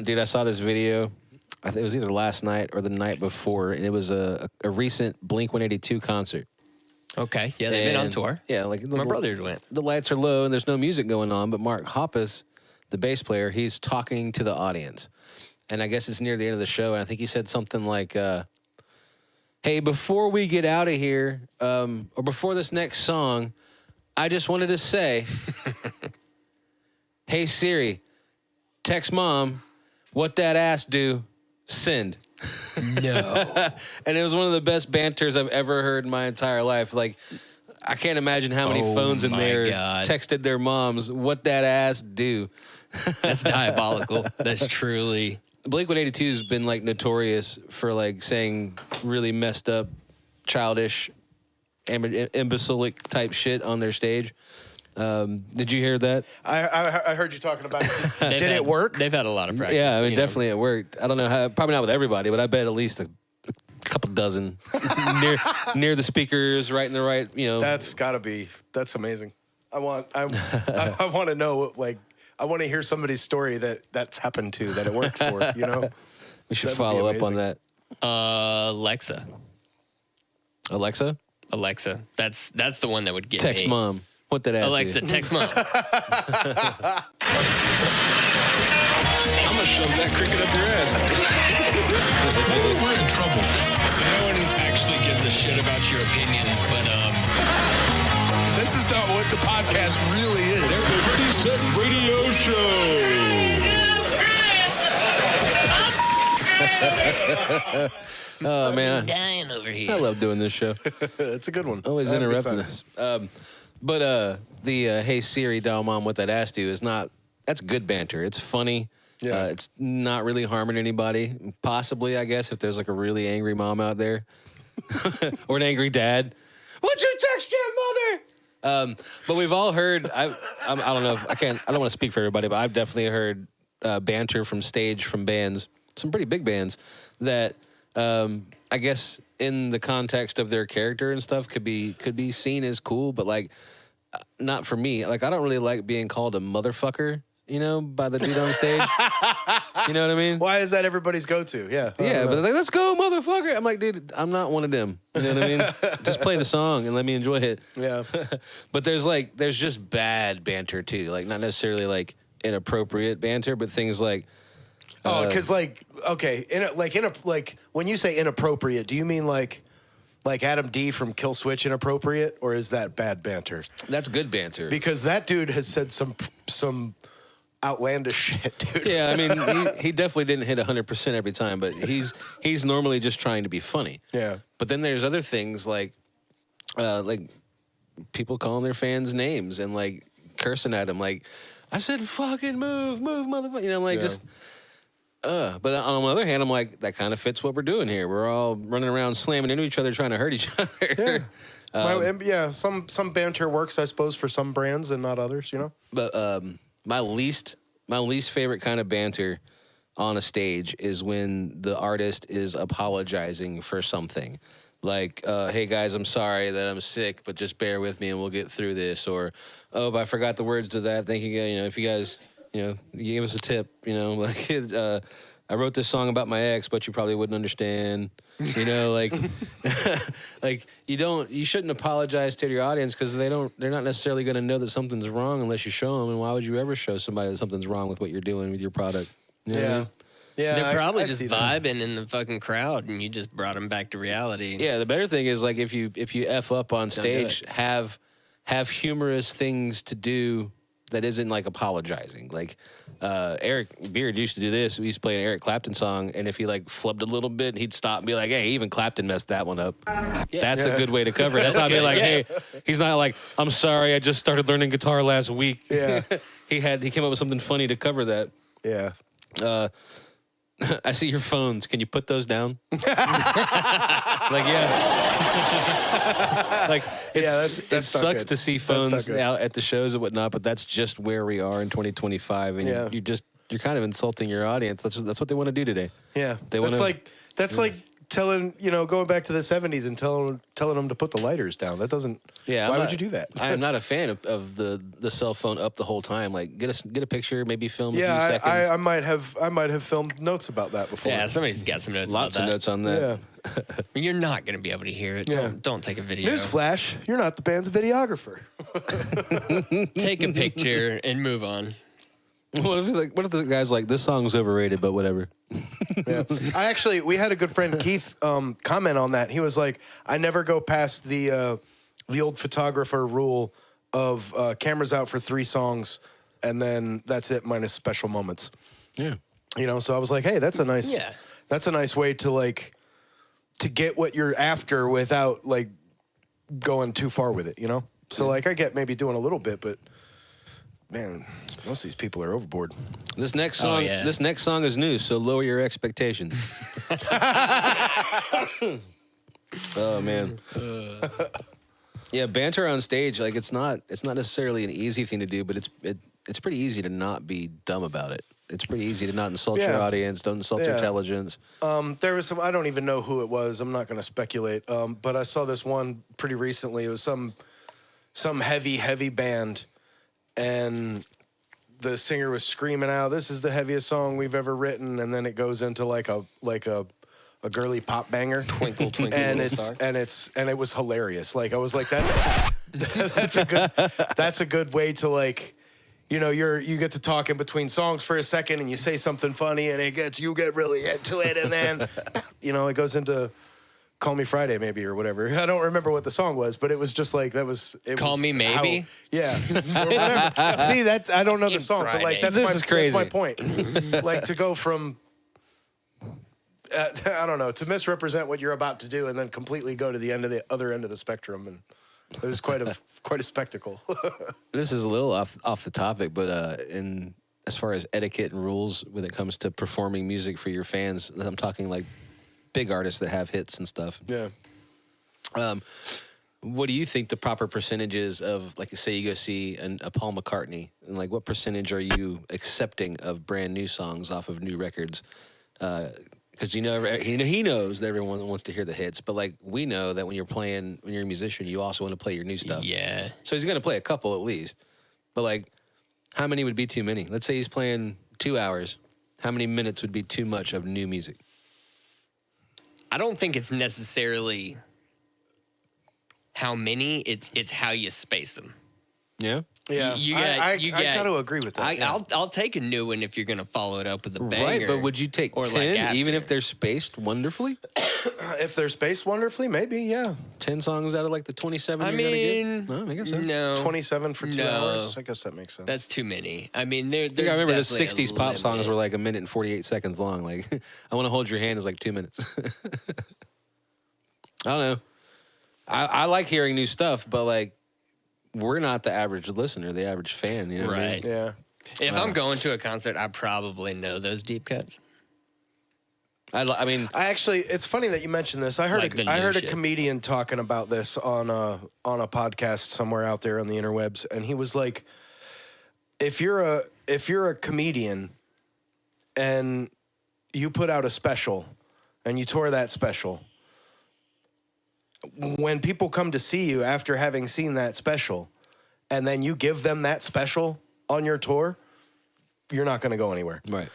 dude, I saw this video. I think it was either last night or the night before, and it was a recent Blink-182 concert. Okay, yeah, they've been on tour. Yeah, like My brothers went. The lights are low and there's no music going on, but Mark Hoppus, the bass player, he's talking to the audience. And I guess it's near the end of the show, and I think he said something like, hey, before we get out of here, or before this next song, I just wanted to say, hey, Siri, text mom, what that ass do, send. No. And it was one of the best banters I've ever heard in my entire life. Like, I can't imagine how many phones in there texted their moms, what that ass do. That's diabolical. That's truly... Blink-182 has been, like, notorious for, like, saying really messed up, childish, imbecilic type shit on their stage. Did you hear that? I heard you talking about it. Did it work? They've had a lot of practice. Yeah, I mean, definitely it worked. I don't know how, probably not with everybody, but I bet at least a couple dozen near the speakers, right in the right, you know. That's gotta be, that's amazing. I want to know, like, I want to hear somebody's story that's happened to, that it worked for, you know? We should follow up on that. Alexa. Alexa? That's the one that would get Text me. mom. What that ass Alexa, do? text mom. I'm gonna shove that cricket up your ass. We're in trouble. So no one actually gives a shit about your opinions, but This is not what the podcast really is. The Ready Set Radio Show. Oh, man. dying over here. I love doing this show. It's a good one. Always I have a good interrupting time. us. But the hey Siri, dial mom, what that ass do is not. That's good banter. It's funny. Yeah. It's not really harming anybody. Possibly, I guess, if there's like a really angry mom out there, or an angry dad. Would you text your mother? But we've all heard. I don't know. I don't want to speak for everybody, but I've definitely heard banter from stage from bands, some pretty big bands that I guess in the context of their character and stuff could be seen as cool, but like not for me. Like I don't really like being called a motherfucker, you know, by the dude on stage. You know what I mean? Why is that everybody's go-to? Yeah. Yeah, but they're like, let's go, motherfucker. I'm like, dude, I'm not one of them. You know what I mean? Just play the song and let me enjoy it. Yeah. But there's just bad banter too. Like not necessarily like inappropriate banter, but things like Because when you say inappropriate, do you mean like Adam D from Kill Switch inappropriate, or is that bad banter? that's good banter. Because that dude has said some outlandish shit, dude. Yeah, I mean, he definitely didn't hit 100% every time, but he's normally just trying to be funny. Yeah. But then there's other things like people calling their fans names and like cursing at them. Like, I said, fucking move, motherfucker. You know, like just. But on the other hand, I'm like, that kind of fits what we're doing here. We're all running around slamming into each other, trying to hurt each other. Yeah. Some banter works, I suppose, for some brands and not others, you know? But my least favorite kind of banter on a stage is when the artist is apologizing for something. Like, hey guys, I'm sorry that I'm sick, but just bear with me and we'll get through this. Or, oh, but I forgot the words to that. Thank you, you know, if you guys, you know, you gave us a tip, you know, like, I wrote this song about my ex, but you probably wouldn't understand, you know, like, like you shouldn't apologize to your audience because they're not necessarily going to know that something's wrong unless you show them. And why would you ever show somebody that something's wrong with what you're doing with your product? You know what I mean? Yeah, They're probably I just see that. vibing in the fucking crowd, and you just brought them back to reality. Yeah, the better thing is like if you F up on stage, have humorous things to do that isn't like apologizing. Like Eric Beard used to do this. We used to play an Eric Clapton song, and if he like flubbed a little bit, he'd stop and be like, "Hey, even Clapton messed that one up." That's a good way to cover it. That's not being like, "Hey," he's not like, "I'm sorry, I just started learning guitar last week." Yeah. he came up with something funny to cover that. Yeah. I see your phones. Can you put those down? Like, yeah. Like, it sucks to see phones out at the shows and whatnot, but that's just where we are in 2025. And you're kind of insulting your audience. That's what they want to do today. Yeah. They that's like telling, going back to the 70s and telling them to put the lighters down. That doesn't. Yeah, Why would you do that? I am not a fan of the cell phone up the whole time. Like, get a picture, maybe film a few Yeah, seconds. I might have filmed notes about that before. Yeah, somebody's got some notes Lots about of that. notes on that. Yeah. You're not going to be able to hear it. Yeah. Don't take a video. Newsflash: you're not the band's videographer. Take a picture and move on. What if the guy's like, this song's overrated, but whatever. Yeah. We had a good friend Keith comment on that. He was like, I never go past the old photographer rule of cameras out for 3 songs, and then that's it minus special moments. Yeah. So I was like, hey, that's a nice way to get what you're after without like going too far with it, So like I get maybe doing a little bit, but man, most of these people are overboard. This next song, This next song is new, so lower your expectations. Oh man. Yeah, banter on stage, like it's not necessarily an easy thing to do, but it's pretty easy to not be dumb about it. It's pretty easy to not insult your audience, don't insult their intelligence. There was some, I don't even know who it was. I'm not going to speculate. But I saw this one pretty recently. It was some heavy band, and the singer was screaming out, "This is the heaviest song we've ever written," and then it goes into like a girly pop banger, Twinkle, twinkle, and little star. it was hilarious. Like I was like, that's a good way to like, you get to talk in between songs for a second, and you say something funny, and you get really into it, and then it goes into Call Me Friday maybe or whatever. I don't remember what the song was, but it was just like Call Me Maybe? Yeah. Or whatever. See, that I don't know the song, but like This is crazy. That's my point. Like to go from I don't know, to misrepresent what you're about to do and then completely go to the other end of the spectrum, and it was quite a spectacle. This is a little off the topic, but in as far as etiquette and rules when it comes to performing music for your fans, I'm talking like big artists that have hits and stuff. Yeah. What do you think the proper percentage is of, like, say you go see a Paul McCartney, and like what percentage are you accepting of brand new songs off of new records? Because he knows that everyone wants to hear the hits, but like we know that when you're a musician, you also want to play your new stuff. Yeah. So he's going to play a couple at least, but like, how many would be too many? Let's say he's playing 2 hours. How many minutes would be too much of new music? I don't think it's necessarily how many. It's how you space them. Yeah. Yeah. I got to agree with that. I'll take a new one if you're going to follow it up with a banger. Right, but would you take 10 even if they're spaced wonderfully? If they're spaced wonderfully, maybe, yeah. 10 songs out of like the 27 I you're mean, going to get? No, I guess so. no. 27 for 2 No. hours. I guess that makes sense. That's too many. I mean, there's I remember the definitely 60s a pop songs limit. were like 1 minute and 48 seconds long. Like, I Want to Hold Your Hand is like 2 minutes. I don't know. I like hearing new stuff, but like, we're not the average listener, the average fan. You know what I mean? Right. Yeah. If I'm going to a concert, I probably know those deep cuts. I mean, It's funny that you mentioned this. I heard Like the new I heard a shit. comedian talking about this on a podcast somewhere out there on the interwebs, and he was like, if you're a comedian and you put out a special and you tour that special, when people come to see you after having seen that special, and then you give them that special on your tour, you're not going to go anywhere. right.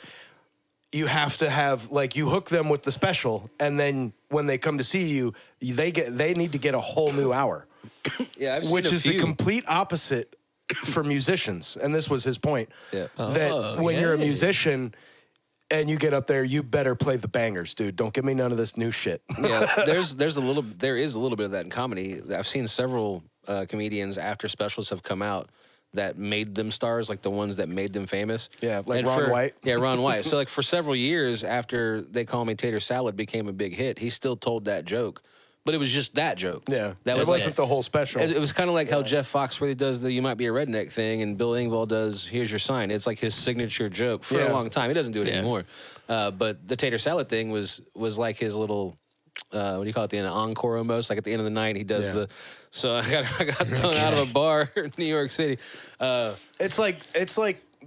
You have to have, like, you hook them with the special, and then when they come to see you, they need to get a whole new hour, Yeah, I've which seen a is the few. complete opposite for musicians. And this was his point. Yeah. That when you're a yay. musician and you get up there, you better play the bangers, dude. Don't give me none of this new shit. Yeah, there is a little bit of that in comedy. I've seen several comedians after specials have come out that made them stars, like the ones that made them famous. Yeah, like And Ron White. Yeah, Ron White. So like for several years after They Call Me Tater Salad became a big hit, he still told that joke, but it was just that joke. Yeah, that it wasn't the whole special. It was kind of like how Jeff Foxworthy does the "You Might Be a Redneck" thing, and Bill Engvall does "Here's Your Sign." It's like his signature joke for Yeah. a long time. He doesn't do it Yeah. anymore. But the tater salad thing was like his little, what do you call it? The end of encore almost. Like at the end of the night, he does Yeah. the. So I got thrown out of a bar in New York City. It's like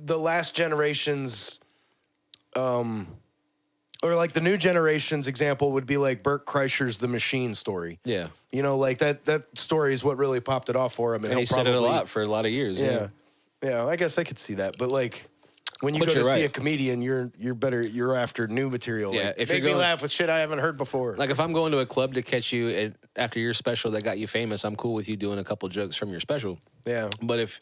the last generation's Or like the new generation's example would be like Burt Kreischer's The Machine story. Yeah. You know, like that story is what really popped it off for him. And he he'll said it a probably- lot for a lot of years. Yeah. Yeah, I guess I could see that. But like when you But go to you're see right. a comedian, you're after new material. Yeah, Like, if make you're me going- laugh with shit I haven't heard before. Like if I'm going to a club to catch you after your special that got you famous, I'm cool with you doing a couple jokes from your special. Yeah. But if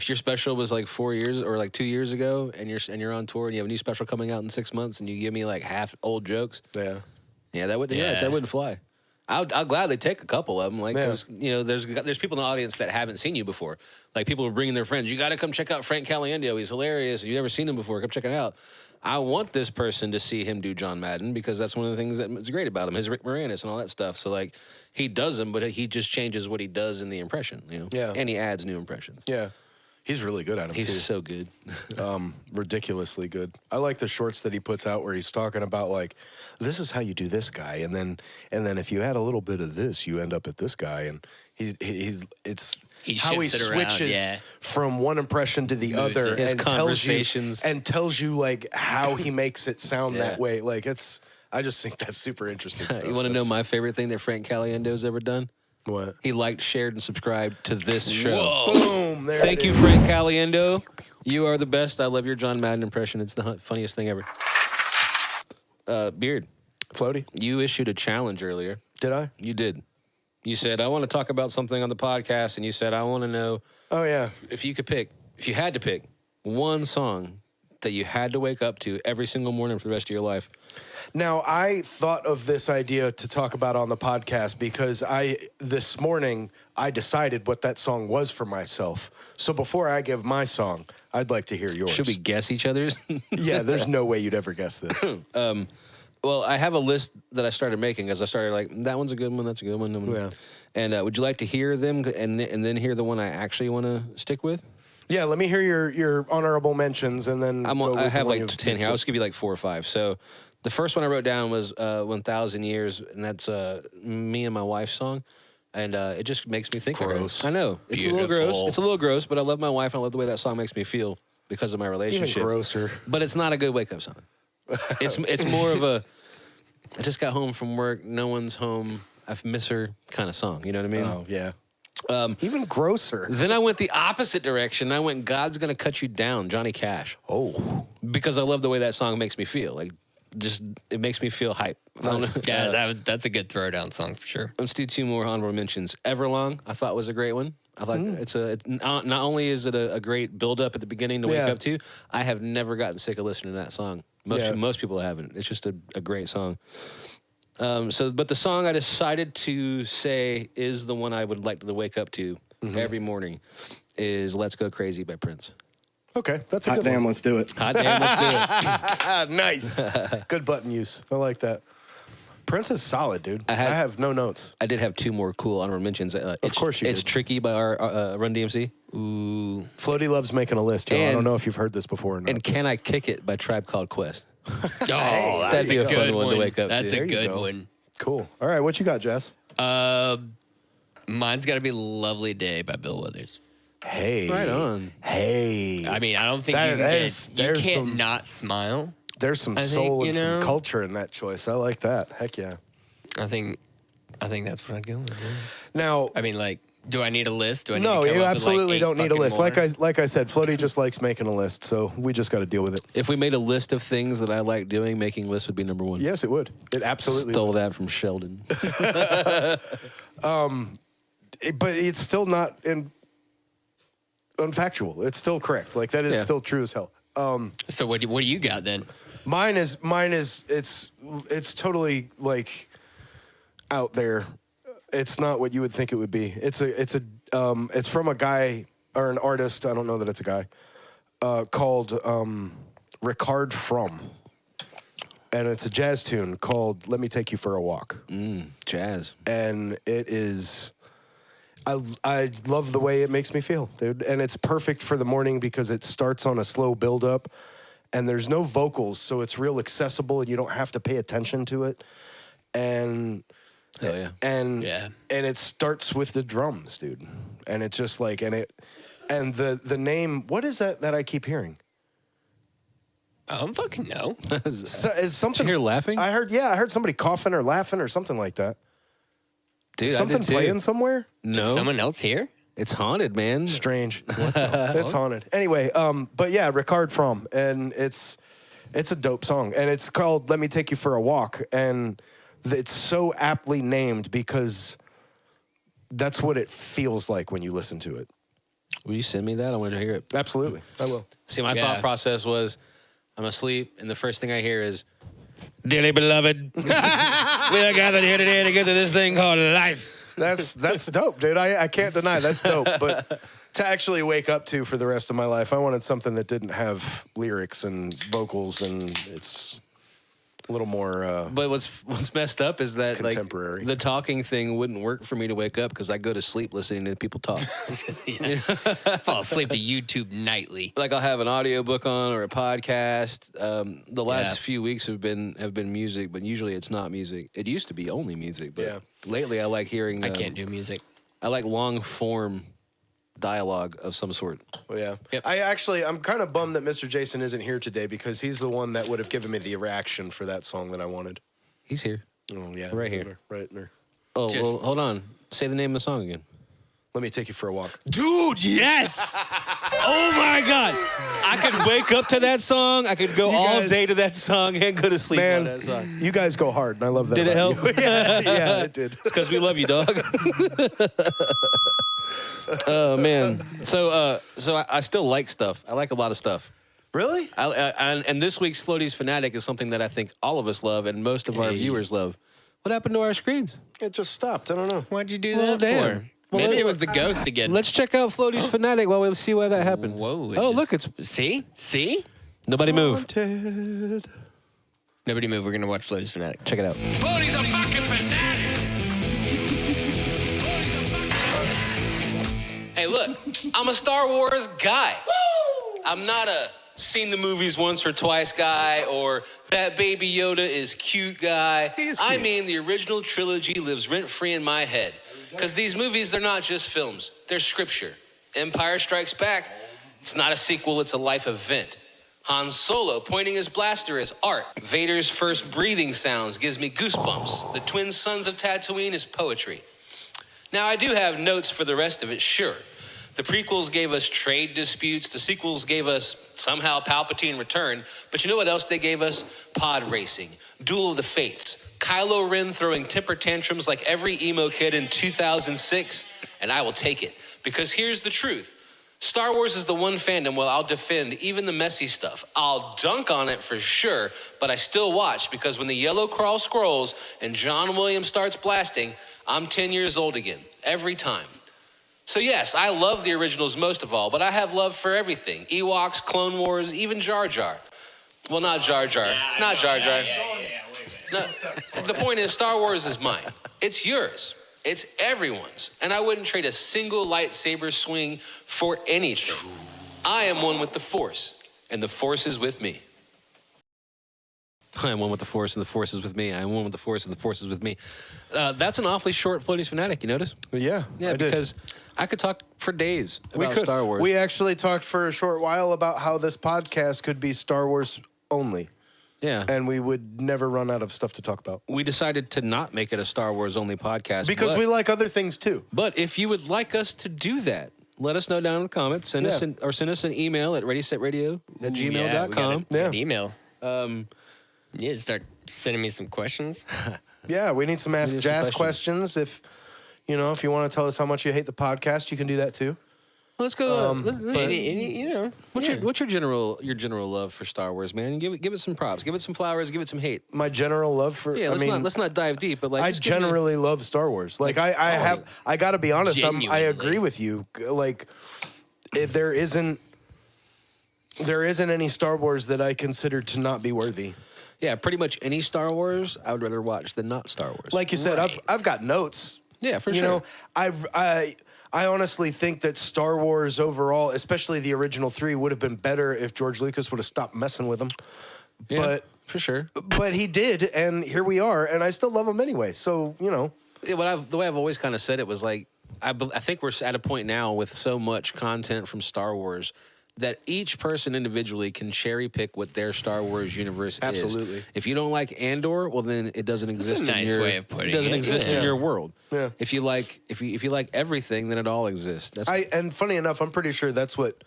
your special was like 4 years or like 2 years ago, and you're on tour and you have a new special coming out in 6 months, and you give me like half old jokes, Yeah. that wouldn't fly. I'll gladly take a couple of them, like 'cause, you know, there's people in the audience that haven't seen you before. Like people are bringing their friends. You got to come check out Frank Caliendo. He's hilarious. You've never seen him before. Come check it out. I want this person to see him do John Madden because that's one of the things that's great about him. His Rick Moranis and all that stuff. So like he does them, but he just changes what he does in the impression. You know, Yeah. and he adds new impressions. Yeah. He's really good at them, He's too. so good. Ridiculously good. I like the shorts that he puts out where he's talking about like, this is how you do this guy, and then if you add a little bit of this, you end up at this guy, and it's He how he shifts it around, switches yeah. from one impression to the Moves other it. His and conversations. tells you like how he makes it sound Yeah. that way. Like I just think that's super interesting. Stuff. You want to know That's- my favorite thing that Frank Caliendo's ever done? what? He liked, shared, and subscribed to this show. Whoa. Boom! There Thank it you, is. Frank Caliendo. You are the best. I love your John Madden impression. It's the funniest thing ever. Beard, Floaty. you issued a challenge earlier. Did I? You did. You said, I want to talk about something on the podcast, and you said, I want to know Oh yeah. if you had to pick one song that you had to wake up to every single morning for the rest of your life. Now, I thought of this idea to talk about on the podcast because this morning I decided what that song was for myself. So before I give my song, I'd like to hear yours. Should we guess each other's? Yeah, there's no way you'd ever guess this. Well, I have a list that I started making as I started like, that one's a good one, that's a good one. That one. Yeah. And would you like to hear them and then hear the one I actually want to stick with? Yeah, let me hear your honorable mentions and then I go with have the one like you- 10 here. I'll just give you like 4 or 5. So the first one I wrote down was 1,000 Years, and that's me and my wife's song. And it just makes me think Gross. of her. I know. It's a little gross. Beautiful. It's a little gross, but I love my wife, and I love the way that song makes me feel because of my Even relationship. grosser. But it's not a good wake-up song. It's more of a, I just got home from work, no one's home, I miss her kind of song. You know what I mean? Oh, yeah. Even grosser. Then I went the opposite direction. I went, God's Gonna Cut You Down, Johnny Cash. Oh. Because I love the way that song makes me feel. Like, just, it makes me feel hype. I don't know. Yeah, that's a good throwdown song for sure. Let's do 2 more honorable mentions. Everlong, I thought was a great one. I thought not only is it a great build up at the beginning to wake Yeah. up to, I have never gotten sick of listening to that song. Most people haven't. It's just a great song. But the song I decided to say is the one I would like to wake up to every morning is "Let's Go Crazy" by Prince. Okay, that's a Hot good damn, one. let's do it. Hot damn, let's do it. Nice. Good button use. I like that. Prince is solid, dude. I had- have no notes. I did have 2 more cool honorable mentions. Of course you It's did. Tricky by our Run DMC. Ooh. Floaty loves making a list, yo. I And- don't know if you've heard this before or not. And Can I Kick It by Tribe Called Quest. Oh, That'd be a fun good one to wake up That's to. a There you good go. one. Cool. All right, what you got, Jess? Mine's got to be "Lovely Day" by Bill Withers. Hey. Right on. Hey. I mean, I don't think That- you there's can't some- not smile. There's some I think, soul and you some know- culture in that choice. I like that. Heck yeah. I think that's what I'd go with. Yeah. Now, I mean, like, do I need a list? Do I need no, to come you up with, absolutely like, 8 don't need a fucking list. more? Like I said, Floaty just likes making a list, so we just got to deal with it. If we made a list of things that I like doing, making lists would be number 1. Yes, it would. It absolutely Stole would. that from Sheldon. But it's still not unfactual. It's still correct. Like that is Yeah. still true as hell. So what do you got then? Mine is it's totally like out there. It's not what you would think it would be. It's from a guy or an artist. I don't know that it's a guy called Ricard Fromm, and it's a jazz tune called "Let Me Take You for a Walk." Jazz. And it is. I love the way it makes me feel, dude. And it's perfect for the morning because it starts on a slow build up and there's no vocals, so it's real accessible and you don't have to pay attention to it. And Hell yeah. and Yeah. and it starts with the drums, dude. And it's just like and the name, what is that I keep hearing? I don't fucking know. So, it's something. Did you hear laughing? I heard somebody coughing or laughing or something like that. Dude, Something I did too. playing somewhere? No, Is someone else here? it's haunted, man. Strange. It's haunted. Anyway, but yeah, Ricard From, and it's a dope song, and it's called "Let Me Take You for a Walk," and it's so aptly named because that's what it feels like when you listen to it. Will you send me that? I want to hear it. Absolutely, I will. See, my Yeah. thought process was, I'm asleep, and the first thing I hear is, "Dearly beloved, we are gathered here today to get to this thing called life." That's dope, dude. I can't deny that's dope, but to actually wake up to for the rest of my life, I wanted something that didn't have lyrics and vocals, and it's a little more. But what's messed up is that Contemporary. like the talking thing wouldn't work for me to wake up because I go to sleep listening to people talk. Fall asleep to YouTube nightly. Like I'll have an audiobook on or a podcast. The last Yeah. few weeks have been music, but usually it's not music. It used to be only music, but lately I like hearing. I can't do music. I like long form dialogue of some sort. Oh, yeah. Yep. I'm kind of bummed that Mr. Jason isn't here today because he's the one that would have given me the reaction for that song that I wanted. He's here. Oh, yeah. Right he's here. Right there. Oh, Just- well, hold on. Say the name of the song again. Let me take you for a walk. Dude, yes! Oh my God! I could wake up to that song. I could go You all guys- day to that song and go to sleep on that song. Man, you guys go hard, and I love that. Did it about help? you. yeah, it did. It's because we love you, dog. Oh man. So I still like stuff. I like a lot of stuff. Really? And this week's Floaty's Fanatic is something that I think all of us love and most of our Hey. viewers love. What happened to our screens? It just stopped. I don't know. Why'd you do Well, that damn. for? Well, Maybe let- it was the ghost again. Let's check out Floaty's Fanatic while we see why that happened. Whoa. Oh, look, it's See? nobody move. Haunted. Nobody move. We're going to watch Floaty's Fanatic. Check it out. Floaty's a fucking fanatic. Hey, look, I'm a Star Wars guy. I'm not a seen the movies once or twice guy or that baby Yoda is cute guy. He is I cute. mean, the original trilogy lives rent-free in my head. Because these movies, they're not just films, they're scripture. Empire Strikes Back, it's not a sequel, it's a life event. Han Solo pointing his blaster is art. Vader's first breathing sounds gives me goosebumps. The twin sons of Tatooine is poetry. Now, I do have notes for the rest of it, sure. The prequels gave us trade disputes. The sequels gave us somehow Palpatine return. But you know what else they gave us? Pod racing, Duel of the Fates, Kylo Ren throwing temper tantrums like every emo kid in 2006. And I will take it. Because here's the truth. Star Wars is the one fandom where I'll defend even the messy stuff. I'll dunk on it for sure, but I still watch because when the yellow crawl scrolls and John Williams starts blasting, I'm 10 years old again, every time. So yes, I love the originals most of all, but I have love for everything. Ewoks, Clone Wars, even Jar Jar. Well, not Jar Jar. Not Jar Jar. No, the point is, Star Wars is mine. It's yours. It's everyone's. And I wouldn't trade a single lightsaber swing for anything. I am one with the Force, and the Force is with me. I am one with the Force, and the Force is with me. I am one with the Force, and the Force is with me. That's an awfully short Floaty's Fanatic, you notice? Yeah, Yeah, I did. because I could talk for days we about could. Star Wars. We actually talked for a short while about how this podcast could be Star Wars only, yeah. and we would never run out of stuff to talk about We decided to not make it a Star Wars only podcast. because but, we like other things too. But if you would like us to do that, let us know down in the comments. Send us an email at readysetradio@gmail.com. Yeah. An email. You need to start sending me some questions. Yeah, we need some Ask need some Jazz questions. questions. If you want to tell us how much you hate the podcast, you can do that too. Well, let's go. What's your general love for Star Wars, man? Give it some props. Give it some flowers. Give it some hate. My general love for Yeah, let's not dive deep, but like I just give me- generally love Star Wars. Like I got to be honest. I Genuinely. agree with you. Like if there isn't any Star Wars that I consider to not be worthy. yeah, pretty much any Star Wars I would rather watch than not Star Wars. Like you said, Right. I've got notes. yeah, for You sure. know, I honestly think that Star Wars overall, especially the original 3, would have been better if George Lucas would have stopped messing with them. Yeah, But for sure. but he did, and here we are, and I still love him anyway. So Yeah, the way I've always kind of said it was like I think we're at a point now with so much content from Star Wars that each person individually can cherry pick what their Star Wars universe is. Absolutely. If you don't like Andor, well then it doesn't exist a nice in your way of putting it doesn't it, exist yeah. in your world. Yeah. If you like if you like everything, then it all exists. That's And funny enough, I'm pretty sure that's what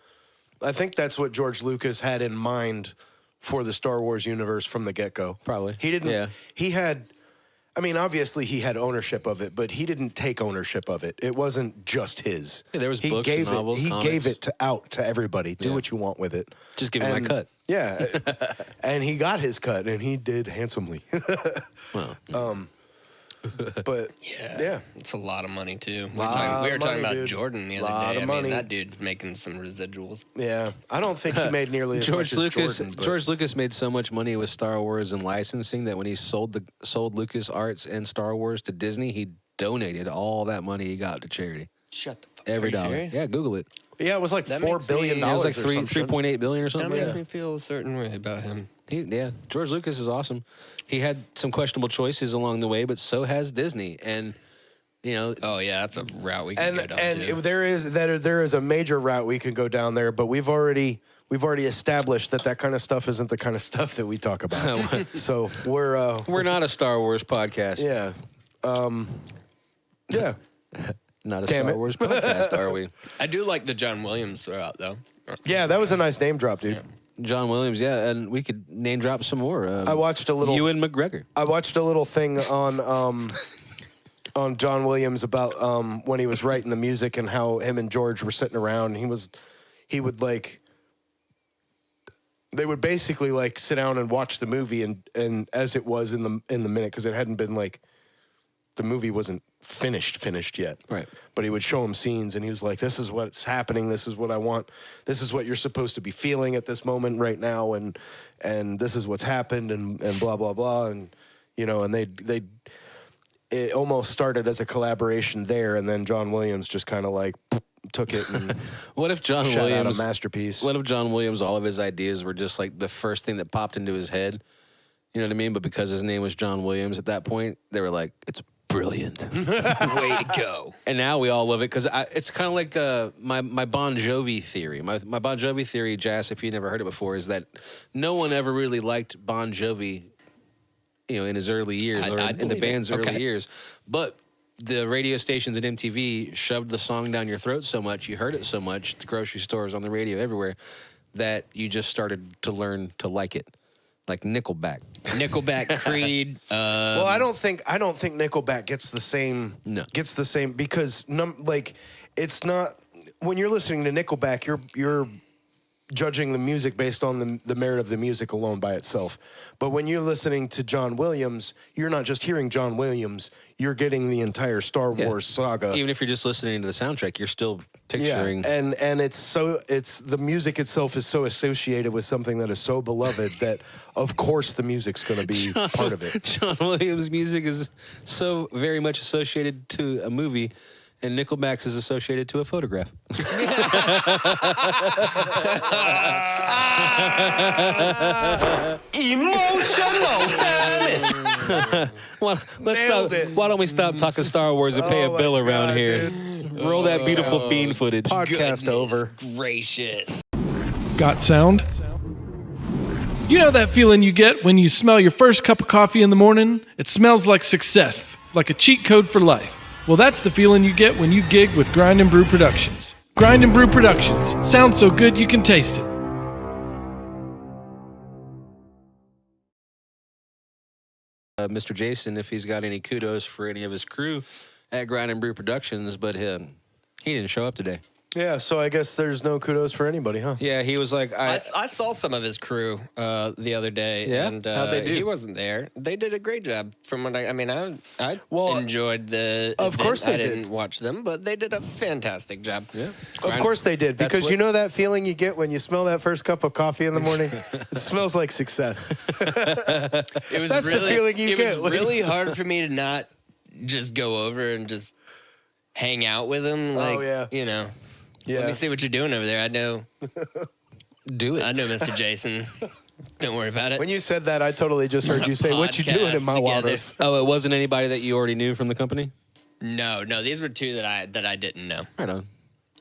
George Lucas had in mind for the Star Wars universe from the get-go. Probably. He didn't. Yeah. He had. I mean, obviously he had ownership of it, but he didn't take ownership of it. It wasn't just his. Yeah, there was he books, gave novels, He comics. gave it out to everybody. Do Yeah. what you want with it. Just give me my cut. Yeah, and he got his cut, and he did handsomely. Well, But yeah. It's a lot of money too. We Lot were of talking money, about dude. Jordan the Lot other day. of I money. mean, that dude's making some residuals. Yeah, I don't think he made nearly as George much Lucas as Jordan. But George Lucas made so much money with Star Wars and licensing that when he sold Lucas Arts and Star Wars to Disney, he donated all that money he got to charity. Shut the fuck. Every Are you dollar. serious? Yeah, Google it. yeah, it was like That $4 makes billion. me- It was like or some shit. 3.8 billion or That something. makes Yeah. me feel a certain way about him. Yeah, George Lucas is awesome. He had some questionable choices along the way, but so has Disney. And you know, Oh yeah, that's a route we can And go down too. there is a major route we can go down there, but we've already established that kind of stuff isn't the kind of stuff that we talk about. So we're not a Star Wars podcast. yeah, yeah. Not a Damn Star it. Wars podcast, are we? I do like the John Williams throughout though. Yeah, that was a nice name drop, dude. John Williams, yeah, and we could name drop some more. I watched a little. Ewan McGregor. I watched a little thing on John Williams about when he was writing the music and how him and George were sitting around. He would like. They would basically like sit down and watch the movie and as it was in the minute because it hadn't been like the movie wasn't finished yet. Right. But he would show him scenes and he was like, this is what's happening. This is what I want. This is what you're supposed to be feeling at this moment right now. And this is what's happened and blah, blah, blah. And, you know, and it almost started as a collaboration there. And then John Williams just kind of like took it and What if John shot out a Williams? masterpiece. What if John Williams? All of his ideas were just like the first thing that popped into his head. You know what I mean? But because his name was John Williams at that point, they were like, "It's brilliant." Way to go. And now we all love it because it's kind of like my Bon Jovi theory. My Bon Jovi theory, Jas, if you never heard it before, is that no one ever really liked Bon Jovi, you know, in his early years or I in the believe it. band's early Okay. years. But the radio stations and MTV shoved the song down your throat so much, you heard it so much, the grocery stores, on the radio, everywhere, that you just started to learn to like it. Like Nickelback. Nickelback, Creed. Well, I don't think Nickelback gets the same. No. Gets the same because it's not when you're listening to Nickelback, you're judging the music based on the merit of the music alone by itself. But when you're listening to John Williams, you're not just hearing John Williams, you're getting the entire Star Wars saga. Even if you're just listening to the soundtrack, you're still picturing. Yeah, and it's the music itself is so associated with something that is so beloved that of course the music's going to be part of it. John Williams' music is so very much associated to a movie, and Nickelback's is associated to a photograph. Emotional damage. Why Nailed it. don't we stop talking Star Wars and pay Oh a my bill around God, here? Roll that beautiful bean footage. Podcast over. Gracious. Got sound? You know that feeling you get when you smell your first cup of coffee in the morning? It smells like success, like a cheat code for life. Well, that's the feeling you get when you gig with Grind and Brew Productions. Grind and Brew Productions. Sounds so good you can taste it. Mr. Jason, if he's got any kudos for any of his crew at Grind and Brew Productions, but he didn't show up today. Yeah, so I guess there's no kudos for anybody, huh? Yeah, he was like, I saw some of his crew the other day. Yeah? And How'd they do? he wasn't there. They did a great job. From what I Well, enjoyed the. of event. course they I did. didn't watch them, but they did a fantastic job. yeah. Of course they did, That's because what- you know that feeling you get when you smell that first cup of coffee in the morning? It smells like success. It was That's the really, feeling you it get was when- really hard for me to not just go over and just hang out with him. Like, yeah. you know, Yeah. let me see what you're doing over there. I know, Do it. Mr. Jason. Don't worry about it. When you said that, I totally just heard you say, "What you doing in my Podcast waters?" Oh, it wasn't anybody that you already knew from the company? No, these were two that I didn't know. Right on.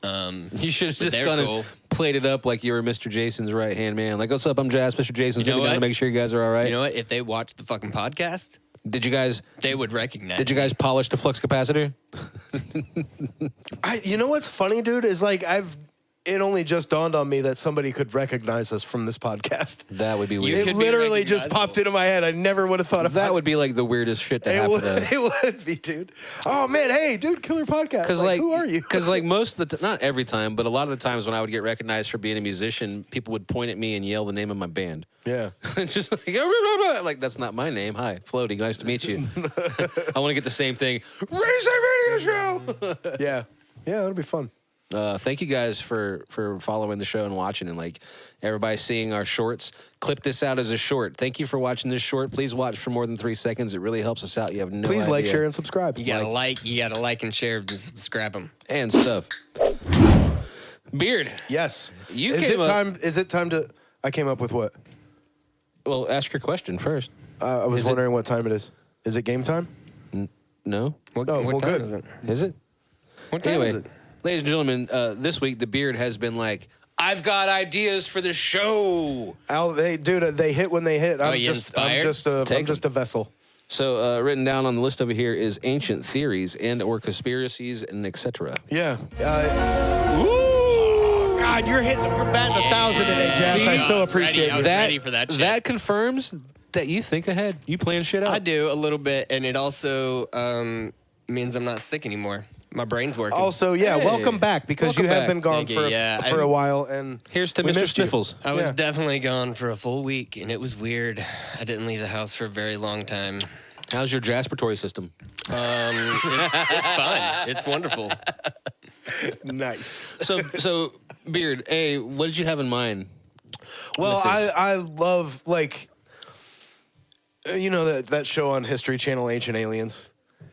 You should have just they're kind cool. of played it up like you were Mr. Jason's right hand man. Like, what's up? I'm Jazz. Mr. Jason's You know sitting down to what? make sure you guys are all right. You know what? If they watched the fucking podcast, Did you guys they would recognize. Did you guys polish the flux capacitor? You know what's funny, dude, is like it only just dawned on me that somebody could recognize us from this podcast. That would be You weird. could It be literally just recognizable. popped into my head. I never would have thought of That would be like the weirdest shit to It happen would, to. it would be, dude. Oh man, hey, dude, killer podcast. Because who are you? Because like most of the not every time, but a lot of the times when I would get recognized for being a musician, people would point at me and yell the name of my band. Yeah. It's just like that's not my name. Hi, Floaty. Nice to meet you. I want to get the same thing. Radio show. Yeah. Yeah, that'll be fun. Thank you guys for following the show and watching, and like everybody seeing our shorts. Clip this out as a short. Thank you for watching this short. Please watch for more than 3 seconds. It really helps us out. You have no Please like, idea. share, and subscribe. You gotta you gotta like and share and subscribe them. and stuff. Beard. Yes. You is came it up- time? Is it time to? I came up with what? Well, ask your question first. I was Is it- wondering what time it is. Is it game time? No? What, Oh, what well, time good. is it? Is it? What time Anyway, is it? ladies and gentlemen, this week the Beard has been like, I've got ideas for the show. They hit when they hit. I'm you just inspired? I'm just a vessel. So written down on the list over here is ancient theories and or conspiracies and etc. Yeah. God, you're batting 1,000 today, Jess. See? I so I was ready. appreciate I you. was ready for that shit. That confirms that you think ahead. You plan shit out. I do a little bit, and it also means I'm not sick anymore. My brain's working. Also, yeah, Hey. welcome back because Welcome you have back. been gone Thank you, for yeah. for a while, and Here's to we Mr. missed you. Sniffles. I was Yeah. definitely gone for a full week, and it was weird. I didn't leave the house for a very long time. How's your jaspiratory system? It's fine. It's wonderful. Nice. So Beard, hey, what did you have in mind? Well, with this? I love you know that show on History Channel, Ancient Aliens.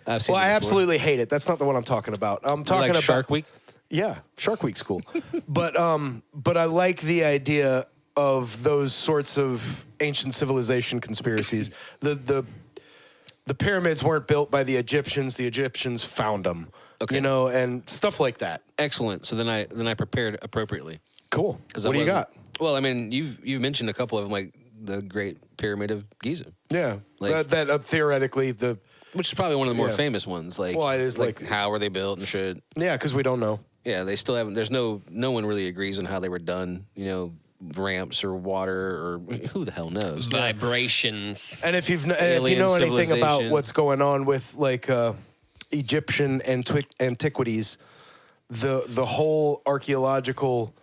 I've seen Well, it I before. absolutely hate it. That's not the one I'm talking about. I'm talking like about Shark Week. Yeah, Shark Week's cool. but I like the idea of those sorts of ancient civilization conspiracies. The pyramids weren't built by the Egyptians. The Egyptians found them. Okay. You know, and stuff like that. Excellent. So then I prepared appropriately. Cool. 'Cause What I do you wasn't- got? Well, I mean, you've mentioned a couple of them, like the Great Pyramid of Giza, Yeah, Like- that theoretically which is probably one of the more Yeah. famous ones. Like, Well, it is like- how were they built and shit. because we don't know. Yeah, they still haven't. There's no one really agrees on how they were done. You know, ramps or water or who the hell knows. Vibrations. And if you know Alien anything about civilization. what's going on with Egyptian antiquities, the whole archaeological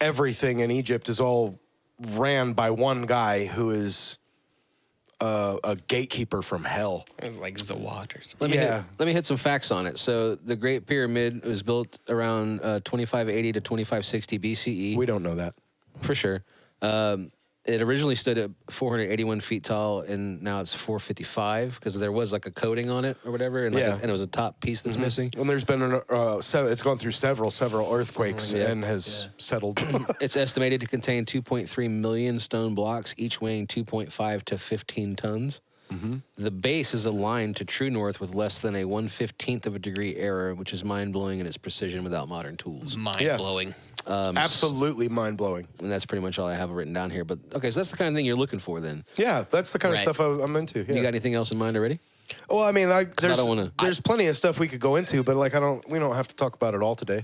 everything in Egypt is all ran by one guy who is a gatekeeper from hell. Like Zawat or something. Let me hit some facts on it. So the Great Pyramid was built around 2580 to 2560 BCE. We don't know that. For sure. It originally stood at 481 feet tall, and now it's 455 because there was like a coating on it or whatever, and, Yeah. and it was a top piece that's missing. And there's been it's gone through several earthquakes and has settled. It's estimated to contain 2.3 million stone blocks, each weighing 2.5 to 15 tons. The base is aligned to true north with less than a 1/15th of a degree error, which is mind-blowing in its precision without modern tools. Mind blowing. Absolutely mind blowing. And that's pretty much all I have written down here. But okay, so that's the kind of thing you're looking for then. Yeah, that's the kind Right. of stuff I'm into. Yeah. You got anything else in mind already? Well, I mean, there's don't wanna- there's plenty of stuff we could go into, but like we don't have to talk about it all today.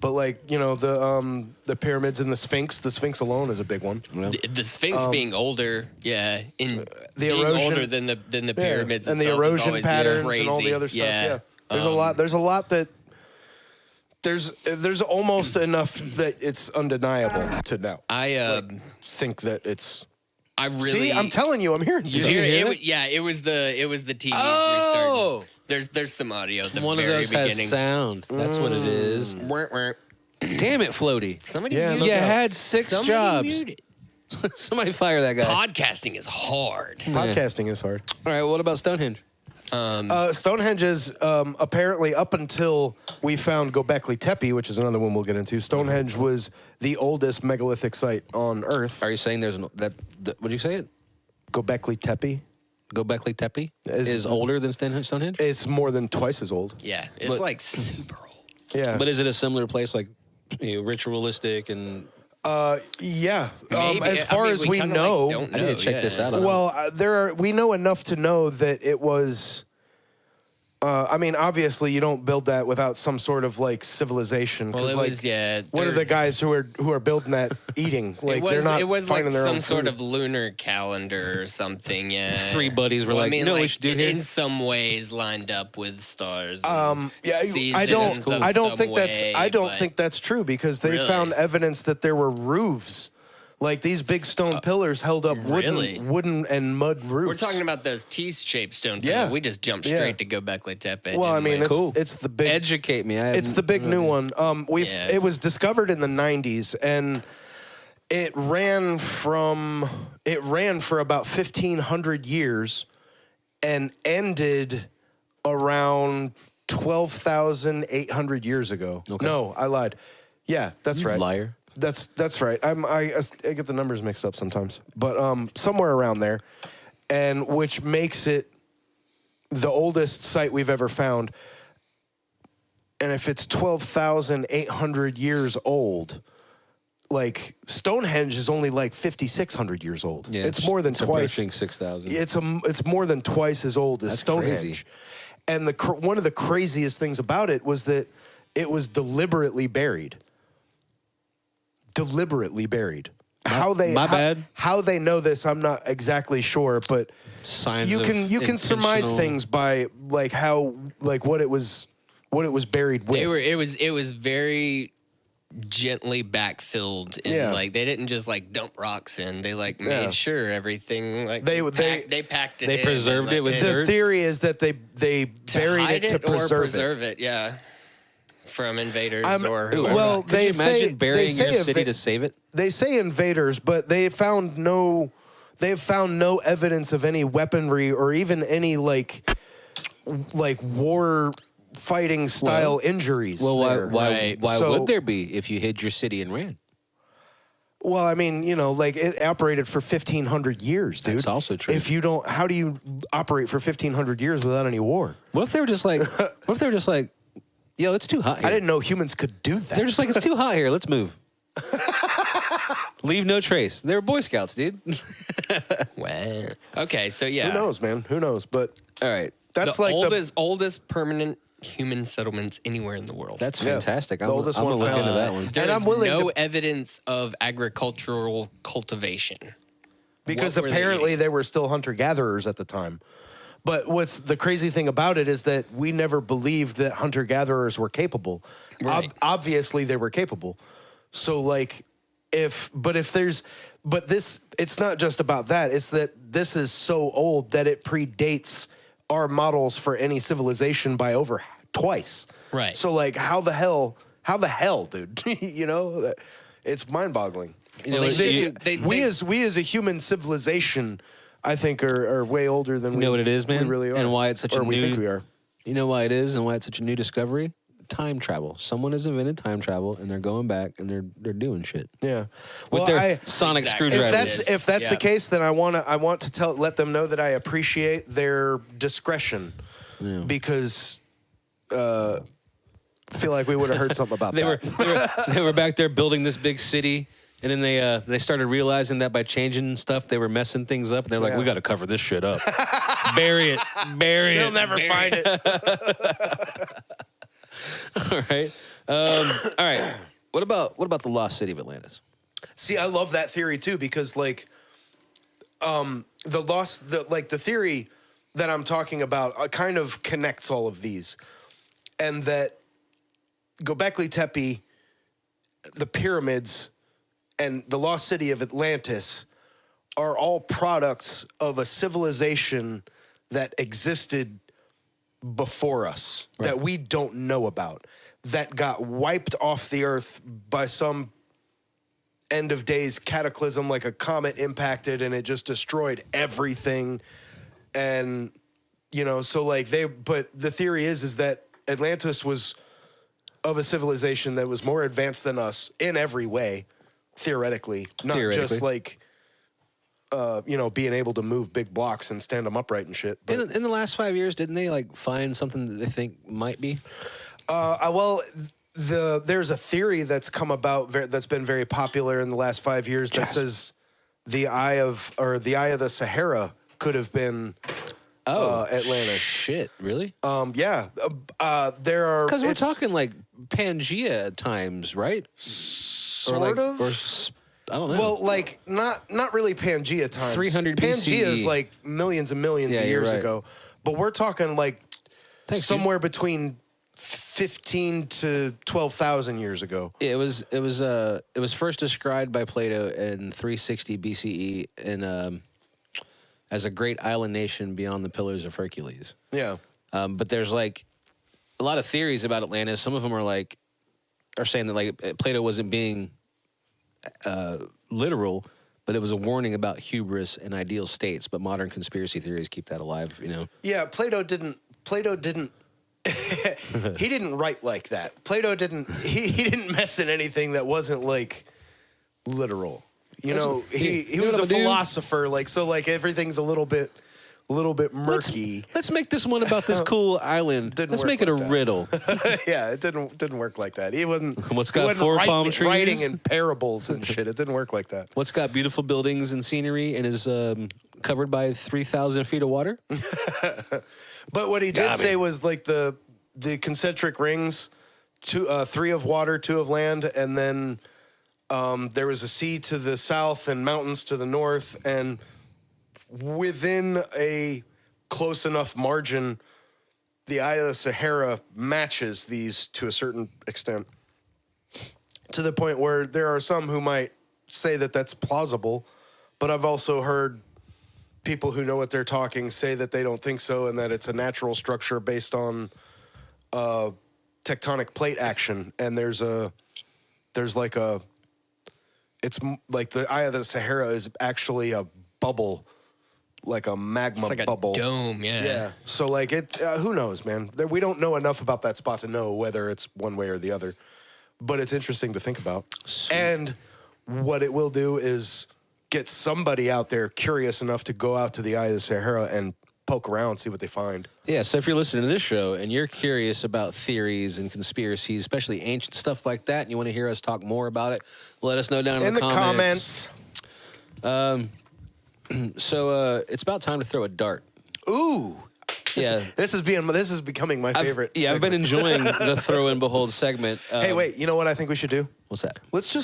But like the pyramids and the Sphinx alone is a big one. Well, The Sphinx being older, the being erosion- older than the pyramids and the itself is erosion always patterns crazy. and all the other stuff. Yeah, there's a Um, lot. There's a lot that there's almost enough that it's undeniable to know. I Think that it's. I really See, I'm telling you, I'm hearing You stuff. hear hear it? that? It was the TV Oh! restarting. There's some audio at the one of very those beginning. has sound. That's what it is. Damn it, Floaty. Somebody Yeah, mute no You it. doubt. had 6 Somebody jobs. mute it. Somebody fire that guy. Podcasting is hard. Podcasting is hard. All right, what about Stonehenge? Stonehenge is apparently up until we found Göbekli Tepe, which is another one we'll get into. Stonehenge was the oldest megalithic site on Earth. Are you saying there's would you say it? Göbekli Tepe Göbekli Tepe Is- is older than Stonehenge? is more than twice as old. Yeah, it's But- like super old. Yeah. But is it a similar place, like ritualistic and? Yeah. Maybe. As far as we kinda, know, don't I need to know, check this out. well, we know enough to know that it was. I mean, obviously, you don't build that without some sort of like civilization. Well, 'cause, it like, was What are the guys who are building that eating? Like it was finding like their some own sort food. of lunar calendar or something. Yeah. 3 buddies were Well, like, you know what we should do here? in some ways lined up with stars. Yeah, I don't. think that's true because they Really? found evidence that there were roofs, like these big stone pillars held up really? wooden and mud roofs. We're talking about those T-shaped stone. Yeah. Yeah, we just jumped Yeah. straight to Göbekli Tepe. Well, I didn't mean, we? Cool. it's the big. Educate me. It's the big new one. Yeah. It was discovered in the 90s and it ran for about 1,500 years and ended around 12,800 years ago. Okay. No, I lied. Yeah, that's right. Liar. That's right. I get the numbers mixed up sometimes, but somewhere around there, and which makes it the oldest site we've ever found. And if it's 12,800 years old, like Stonehenge is only like 5,600 years old. Yeah, it's more than twice. Approaching 6,000. It's more than twice as old as That's Stonehenge. crazy. And one of the craziest things about it was that it was deliberately buried. How they know this, I'm not exactly sure, but Signs you of can surmise intentional- things by like how like what it was buried with. It was very gently backfilled, and Yeah. like they didn't just like dump rocks in. They like Yeah. made sure everything like They packed it. they in, preserved and, it with like, the dirt? theory is that they to buried hide it to preserve it. it. Yeah, from invaders or Ooh, whoever. well, Could you imagine burying say your city to save it? They say invaders, but they've found no evidence of any weaponry or even any like war fighting style injuries. Well, there. why So- would there be if you hid your city and ran? Well, I mean, like it operated for 1,500 years, dude. That's also true. If you don't, how do you operate for 1,500 years without any war? What if they were just like, yo, it's too hot here. I didn't know humans could do that. They're just like, it's too hot here. Let's move. Leave no trace. They were Boy Scouts, dude. Wow. Okay, so yeah, Who knows, man? Who knows? But All right. that's the like oldest permanent human settlements anywhere in the world. That's Yeah. fantastic. The I'm oldest going to one look found. into that one. There And is I'm willing no to- evidence of agricultural cultivation. because What were they apparently eating? they were still hunter gatherers at the time. But what's the crazy thing about it is that we never believed that hunter gatherers were capable. Right. Obviously, they were capable. So, like, it's not just about that. It's that this is so old that it predates our models for any civilization by over twice. Right. So, like, how the hell, dude? It's mind-boggling. You know, Well, we as a human civilization, I think, are way older than You know what it is, man? We really are, And why it's such a we new- think we are. You know why it is and why it's such a new discovery? Time travel. Someone has invented time travel, and they're going back and they're doing shit Yeah. with their sonic Exactly. screwdrivers. If that's Yeah. the case, then I want to let them know that I appreciate their discretion because I feel like we would have heard something about They that. were they were back there building this big city, and then they started realizing that by changing stuff, they were messing things up. And they're like, Yeah. "We got to cover this shit up, bury it, bury it." They'll never find it. All right, all right. What about the lost city of Atlantis? See, I love that theory too because like the theory that I'm talking about kind of connects all of these, and that Göbekli Tepe, the pyramids, and the lost city of Atlantis are all products of a civilization that existed before us that we don't know about, that got wiped off the earth by some end of days cataclysm, like a comet impacted and it just destroyed everything. And so like but the theory is that Atlantis was of a civilization that was more advanced than us in every way, theoretically, not just like being able to move big blocks and stand them upright and shit. But, In the last 5 years, didn't they like find something that they think might be? well, there's a theory that's come about that's been very popular in the last 5 years that says the eye of the Sahara could have been Atlantis. Shit, really? Yeah. There are Because we're talking like Pangea at times, right? sort of. I don't know. Well, like not really Pangea times. 300 Pangea is BCE. like millions and millions of Yeah, you're years right. ago, but we're talking like Thanks, somewhere between 15 to 12,000 years ago. it was first described by Plato in 360 BCE in as a great island nation beyond the Pillars of Hercules. Yeah. But there's like a lot of theories about Atlantis. Some of them are saying that like Plato wasn't being literal, but it was a warning about hubris and ideal states. But modern conspiracy theories keep that alive, you know. Yeah, Plato didn't he didn't write like that. Plato didn't he didn't mess in anything that wasn't like literal. You know, he was a philosopher, like so like everything's a little bit murky. Let's make this one about this cool island. Let's make it a riddle. Yeah, it didn't work like that. He wasn't What's he got wasn't four writing, palm trees? writing in parables and shit. It didn't work like that. What's got beautiful buildings and scenery and is covered by 3,000 feet of water? But what he did say was like the concentric rings, 3 of water, 2 of land, and then there was a sea to the south and mountains to the north, and within a close enough margin, the Eye of the Sahara matches these to a certain extent, to the point where there are some who might say that that's plausible, but I've also heard people who know what they're talking say that they don't think so and that it's a natural structure based on tectonic plate action. And it's like the Eye of the Sahara is actually a bubble, like a magma It's like bubble. a dome, yeah. Yeah. So like who knows, man? We don't know enough about that spot to know whether it's one way or the other, but it's interesting to think about. Sweet. And what it will do is get somebody out there curious enough to go out to the Eye of the Sahara and poke around, see what they find. Yeah, so if you're listening to this show and you're curious about theories and conspiracies, especially ancient stuff like that, and you want to hear us talk more about it, let us know down in the comments. So it's about time to throw a dart. Ooh. Yeah. This is becoming my favorite. I've been segment. enjoying the throw and behold segment. Hey, wait, you know what I think we should do? What's that? Let's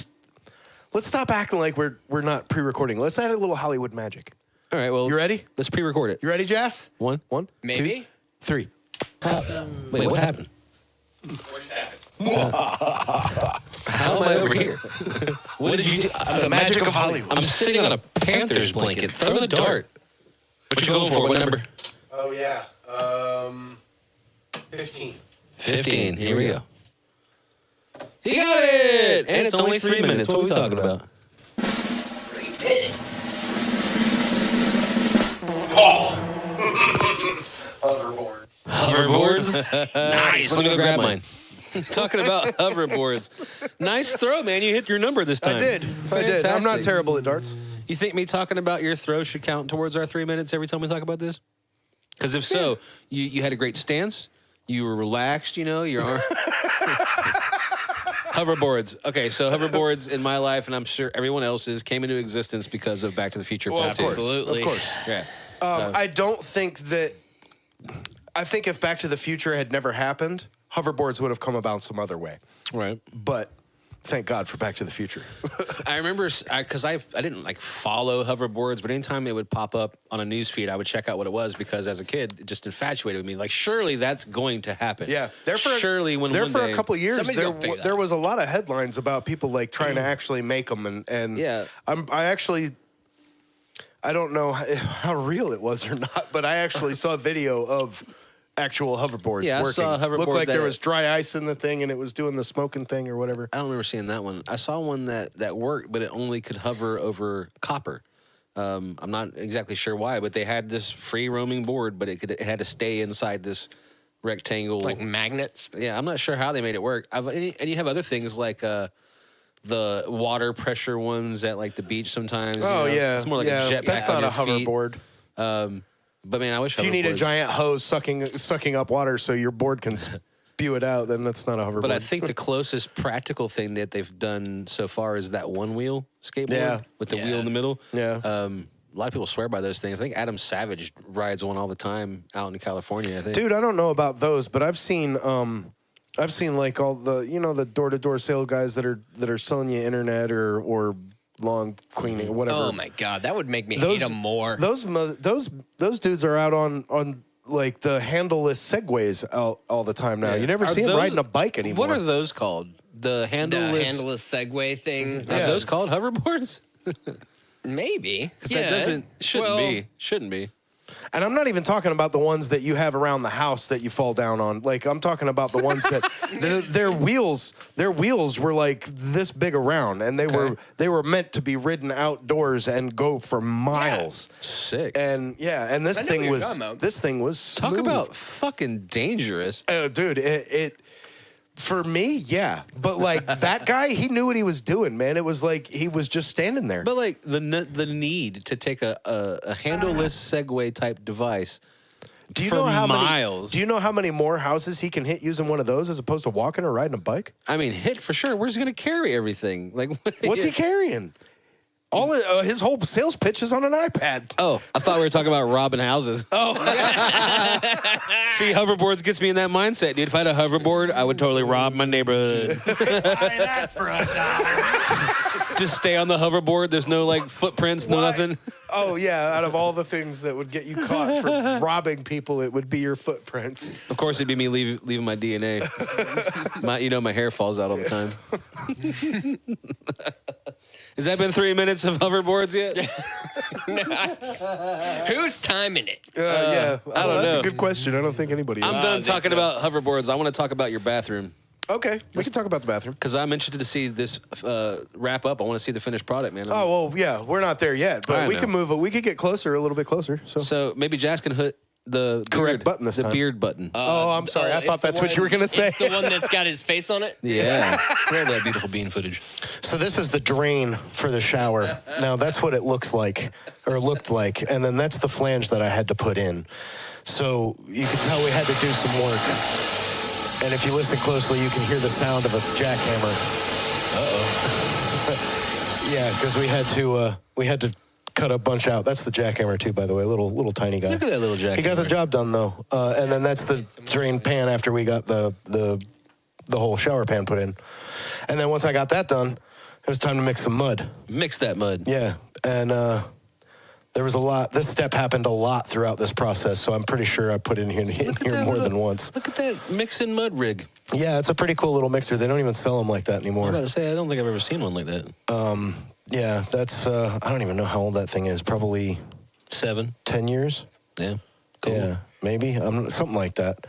stop acting like we're not pre-recording. Let's add a little Hollywood magic. All right, well, You ready? Let's pre-record it. You ready, Jazz? One. 1, Maybe? 2, 3. Wait, what happened? What just happened? How am I over here? What did you do? It's the magic of Hollywood. I'm sitting on a Panthers blanket. Throw the dart. What you going for? What number? Oh, yeah. 15. 15. Here we go. He got it! And it's only 3 minutes. What are we talking about? 3 minutes. Hoverboards. Hoverboards? Nice. Let me go grab mine. Talking about hoverboards. Nice throw, man. You hit your number this time. I did. I'm not terrible at darts. You think me talking about your throw should count towards our 3 minutes every time we talk about this? Because if so, you had a great stance. You were relaxed, you know, your arm. Hoverboards. Okay, so hoverboards in my life, and I'm sure everyone else's, came into existence because of Back to the Future. Well, Part of Two. course. Absolutely. Of course. Yeah. I don't think that. I think if Back to the Future had never happened, hoverboards would have come about some other way. Right. But thank God for Back to the Future. I remember because I didn't like follow hoverboards, but anytime it would pop up on a news feed, I would check out what it was because as a kid, it just infatuated with me. Like, surely that's going to happen. Yeah, surely when one for day, a couple of years somebody's gonna figure that there out. was a lot of headlines about people like trying to actually make them and Yeah. I don't know how real it was or not, but I actually saw a video of actual hoverboards Yeah, I working. saw a hoverboard Looked like there that- was dry ice in the thing and it was doing the smoking thing or whatever. I don't remember seeing that one. I saw one that worked, but it only could hover over copper. I'm not exactly sure why, but they had this free roaming board, but it had to stay inside this rectangle. Like magnets. Yeah, I'm not sure how they made it work. And you have other things like the water pressure ones at like the beach sometimes. Oh, yeah. it's more like a jetpack. That's on not a your feet. hoverboard. But man, I wish If you need a hoverboards- giant hose sucking up water so your board can spew spew it out, then that's not a hoverboard. But I think the closest practical thing that they've done so far is that one wheel skateboard Yeah. with the wheel in the middle. Yeah. A lot of people swear by those things. I think Adam Savage rides one all the time out in California. I think. Dude, I don't know about those, but I've seen like all the the door-to-door sale guys that are selling you internet or lawn cleaning or whatever. Oh my God, that would make me hate them more. Those dudes are out on like the handleless segways all the time now. Yeah. You never Are see them those- riding a bike anymore. What are those called? The handleless. The handleless Segway things. Are those called hoverboards? Maybe. That shouldn't be. And I'm not even talking about the ones that you have around the house that you fall down on. Like I'm talking about the ones that their wheels were like this big around, and they were meant to be ridden outdoors and go for miles. Sick. And this I know thing what you're was talking about. this thing was Talk smooth. about fucking dangerous. Dude, it for me, yeah. But like that guy, he knew what he was doing, man. It was like he was just standing there. But like the need to take a handleless Segway type device do you for know how miles. Do you know how many more houses he can hit using one of those as opposed to walking or riding a bike? I mean, hit for sure. Where's he gonna carry everything? Like, What's he carrying? All his whole sales pitch is on an iPad. Oh, I thought we were talking about robbing houses. Oh, see, hoverboards gets me in that mindset, dude. If I had a hoverboard, I would totally rob my neighborhood. Buy that for $1. Just stay on the hoverboard. There's no like footprints, no nothing. Oh yeah, out of all the things that would get you caught for robbing people, it would be your footprints. Of course, it'd be me leaving my DNA. My hair falls out all the time. Has that been 3 minutes of hoverboards yet? Who's timing it? Yeah, I don't that's know. a good question. I don't think anybody is. I'm done talking about hoverboards. I want to talk about your bathroom. Okay, we can talk about the bathroom. Because I'm interested to see this wrap up. I want to see the finished product, man. Oh well, yeah, we're not there yet, but I we know. can move. We could get closer, a little bit closer. So maybe Jazz can hit the Correct beard, button this the time. beard button. Oh, I'm sorry. I it's thought the that's what one- you were gonna say. It's the one that's got his face on it. Yeah. Where that beautiful bean footage. So this is the drain for the shower. Now that's what it looks like, or looked like, and then that's the flange that I had to put in. So you can tell we had to do some work. And if you listen closely, you can hear the sound of a jackhammer. Uh-oh. Yeah, because we had to cut a bunch out. That's the jackhammer too, by the way. Little tiny guy. Look at that little jackhammer. He got the job done though. And then that's the drain pan after we got the whole shower pan put in. And then once I got that done, it was time to mix some mud. Mix that mud. Yeah, and there was a lot. This step happened a lot throughout this process, so I'm pretty sure I put in here more than once. Look at that mixing mud rig. Yeah, it's a pretty cool little mixer. They don't even sell them like that I was anymore. about to say, I don't think I've ever seen one like that. Yeah, that's I don't even know how old that thing is. Probably 7. 10 years. Yeah. Cool. Yeah, maybe something like that.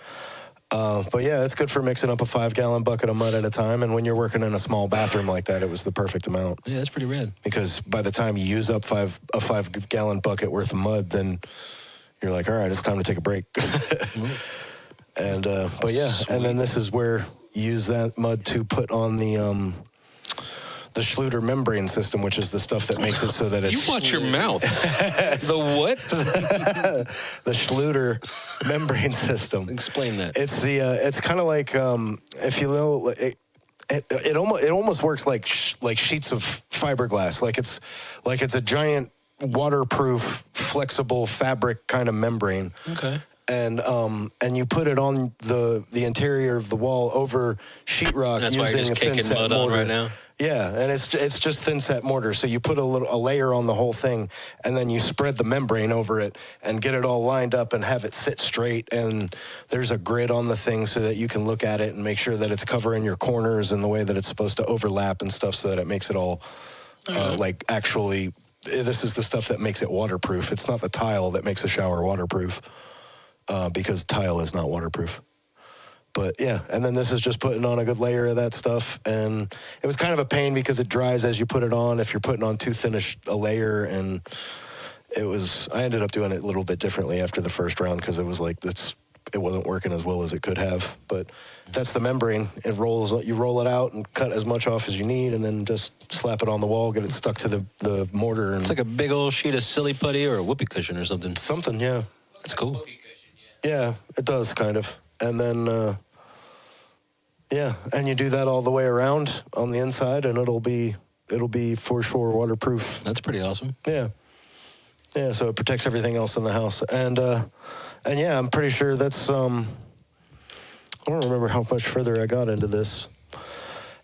But yeah, it's good for mixing up a 5-gallon bucket of mud at a time. And when you're working in a small bathroom like that, it was the perfect amount. Yeah, that's pretty rad. Because by the time you use up a 5-gallon bucket worth of mud, then you're like, all right, it's time to take a break. And but yeah, and then this is where you use that mud to put on the Schluter membrane system, which is the stuff that makes it so that it's You watch your mouth. The what? the Schluter membrane system. Explain that. It's the it's kind of like if you know it almost works like sheets of fiberglass, like it's a giant waterproof flexible fabric kind of membrane. Okay. And you put it on the interior of the wall over sheetrock That's why using you're just a thin kicking set mud on mortar. right now? Yeah, and it's just thin set mortar. So you put a layer on the whole thing, and then you spread the membrane over it and get it all lined up and have it sit straight. And there's a grid on the thing so that you can look at it and make sure that it's covering your corners in the way that it's supposed to overlap and stuff, so that it makes it all like actually. This is the stuff that makes it waterproof. It's not the tile that makes a shower waterproof, because tile is not waterproof. But yeah, and then this is just putting on a good layer of that stuff. And it was kind of a pain because it dries as you put it on if you're putting on too thin a layer. And I ended up doing it a little bit differently after the first round because it was like it wasn't working as well as it could have. But that's the membrane. You roll it out and cut as much off as you need, and then just slap it on the wall, get it stuck to the mortar. And It's like a big old sheet of silly putty or a whoopee cushion or something. something, yeah. That's cool. Yeah, it does kind of. And then Yeah, and you do that all the way around on the inside, and it'll be for sure waterproof. That's pretty awesome. Yeah, yeah. So it protects everything else in the house, and yeah, I'm pretty sure that's. I don't remember how much further I got into this,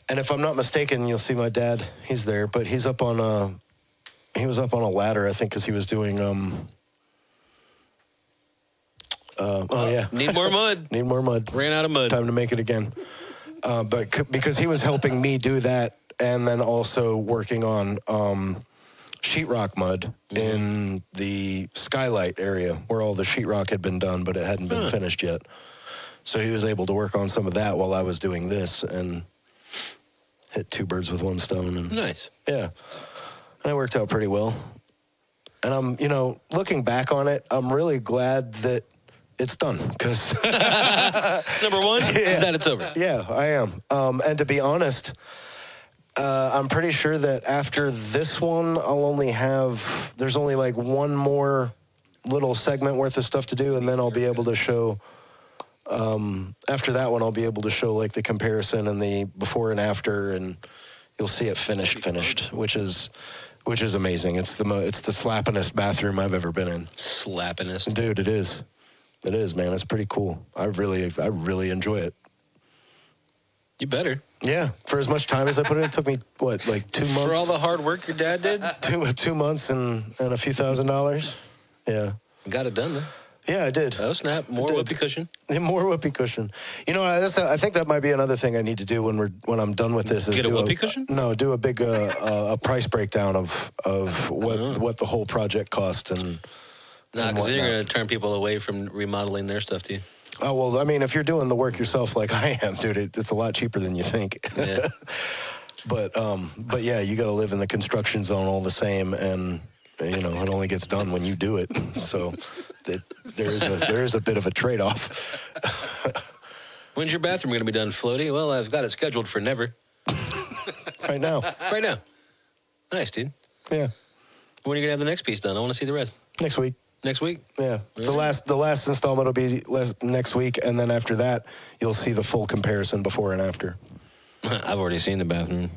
and if I'm not mistaken, you'll see my dad. He's there, but he's up on a. He was up on a ladder, I think, because he was doing. Oh yeah. Need more mud. Need more mud. Ran out of mud. Time to make it again. But because he was helping me do that, and then also working on sheetrock mud in the skylight area where all the sheetrock had been done, but it hadn't been finished yet. So he was able to work on some of that while I was doing this, and hit two birds with one stone. And Nice. yeah, and it worked out pretty well. And I'm, looking back on it, I'm really glad that it's done, because Number one, is that it's over. yeah, I am. And to be honest, I'm pretty sure that after this one, there's only like one more little segment worth of stuff to do, and then I'll be able to show, after that one, I'll be able to show like the comparison and the before and after, and you'll see it finished, which is amazing. It's the slappinest bathroom I've ever been in. Slappinest. Dude, it is. It is, man. It's pretty cool. I really enjoy it. You better. Yeah, for as much time as I put in, it took me, what, like 2 months? For all the hard work your dad did? 2 months and a few $1,000s. Yeah. Got it done, though. Yeah, I did. Oh, snap. More did. whoopee cushion. Yeah, more whoopee cushion. I think that might be another thing I need to do when I'm done with this. Is Get a do whoopee cushion? No, do a big a price breakdown of what the whole project cost and. No, because you're going to turn people away from remodeling their stuff, too. Oh, well, I mean, if you're doing the work yourself like I am, dude, it's a lot cheaper than you think. Yeah. But yeah, you got to live in the construction zone all the same, and it only gets done when you do it. So there is a bit of a trade-off. When's your bathroom going to be done, Floaty? Well, I've got it scheduled for never. Right now. Right now. Nice, dude. Yeah. When are you going to have the next piece done? I want to see the rest. Next week. Next week? Yeah. Really? The last installment will be next week, and then after that, you'll see the full comparison before and after. I've already seen the bathroom.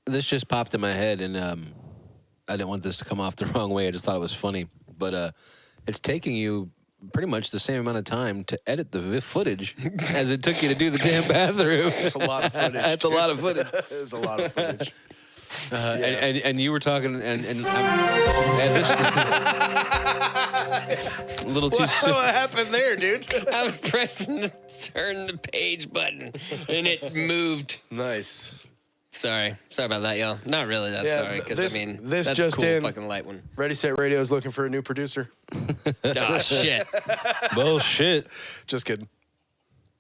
This just popped in my head, and I didn't want this to come off the wrong way. I just thought it was funny. But it's taking you pretty much the same amount of time to edit the footage as it took you to do the damn bathroom. It's a lot of footage. That's a lot of footage. It's a lot of footage. And you were talking, and this a little too soon. What happened there, dude? I was pressing the turn the page button and it moved. Nice. Sorry about that, y'all. Not really that sorry, because this that's just cool in. fucking light one. Ready Set Radio is looking for a new producer. Oh shit. Bullshit. Just kidding.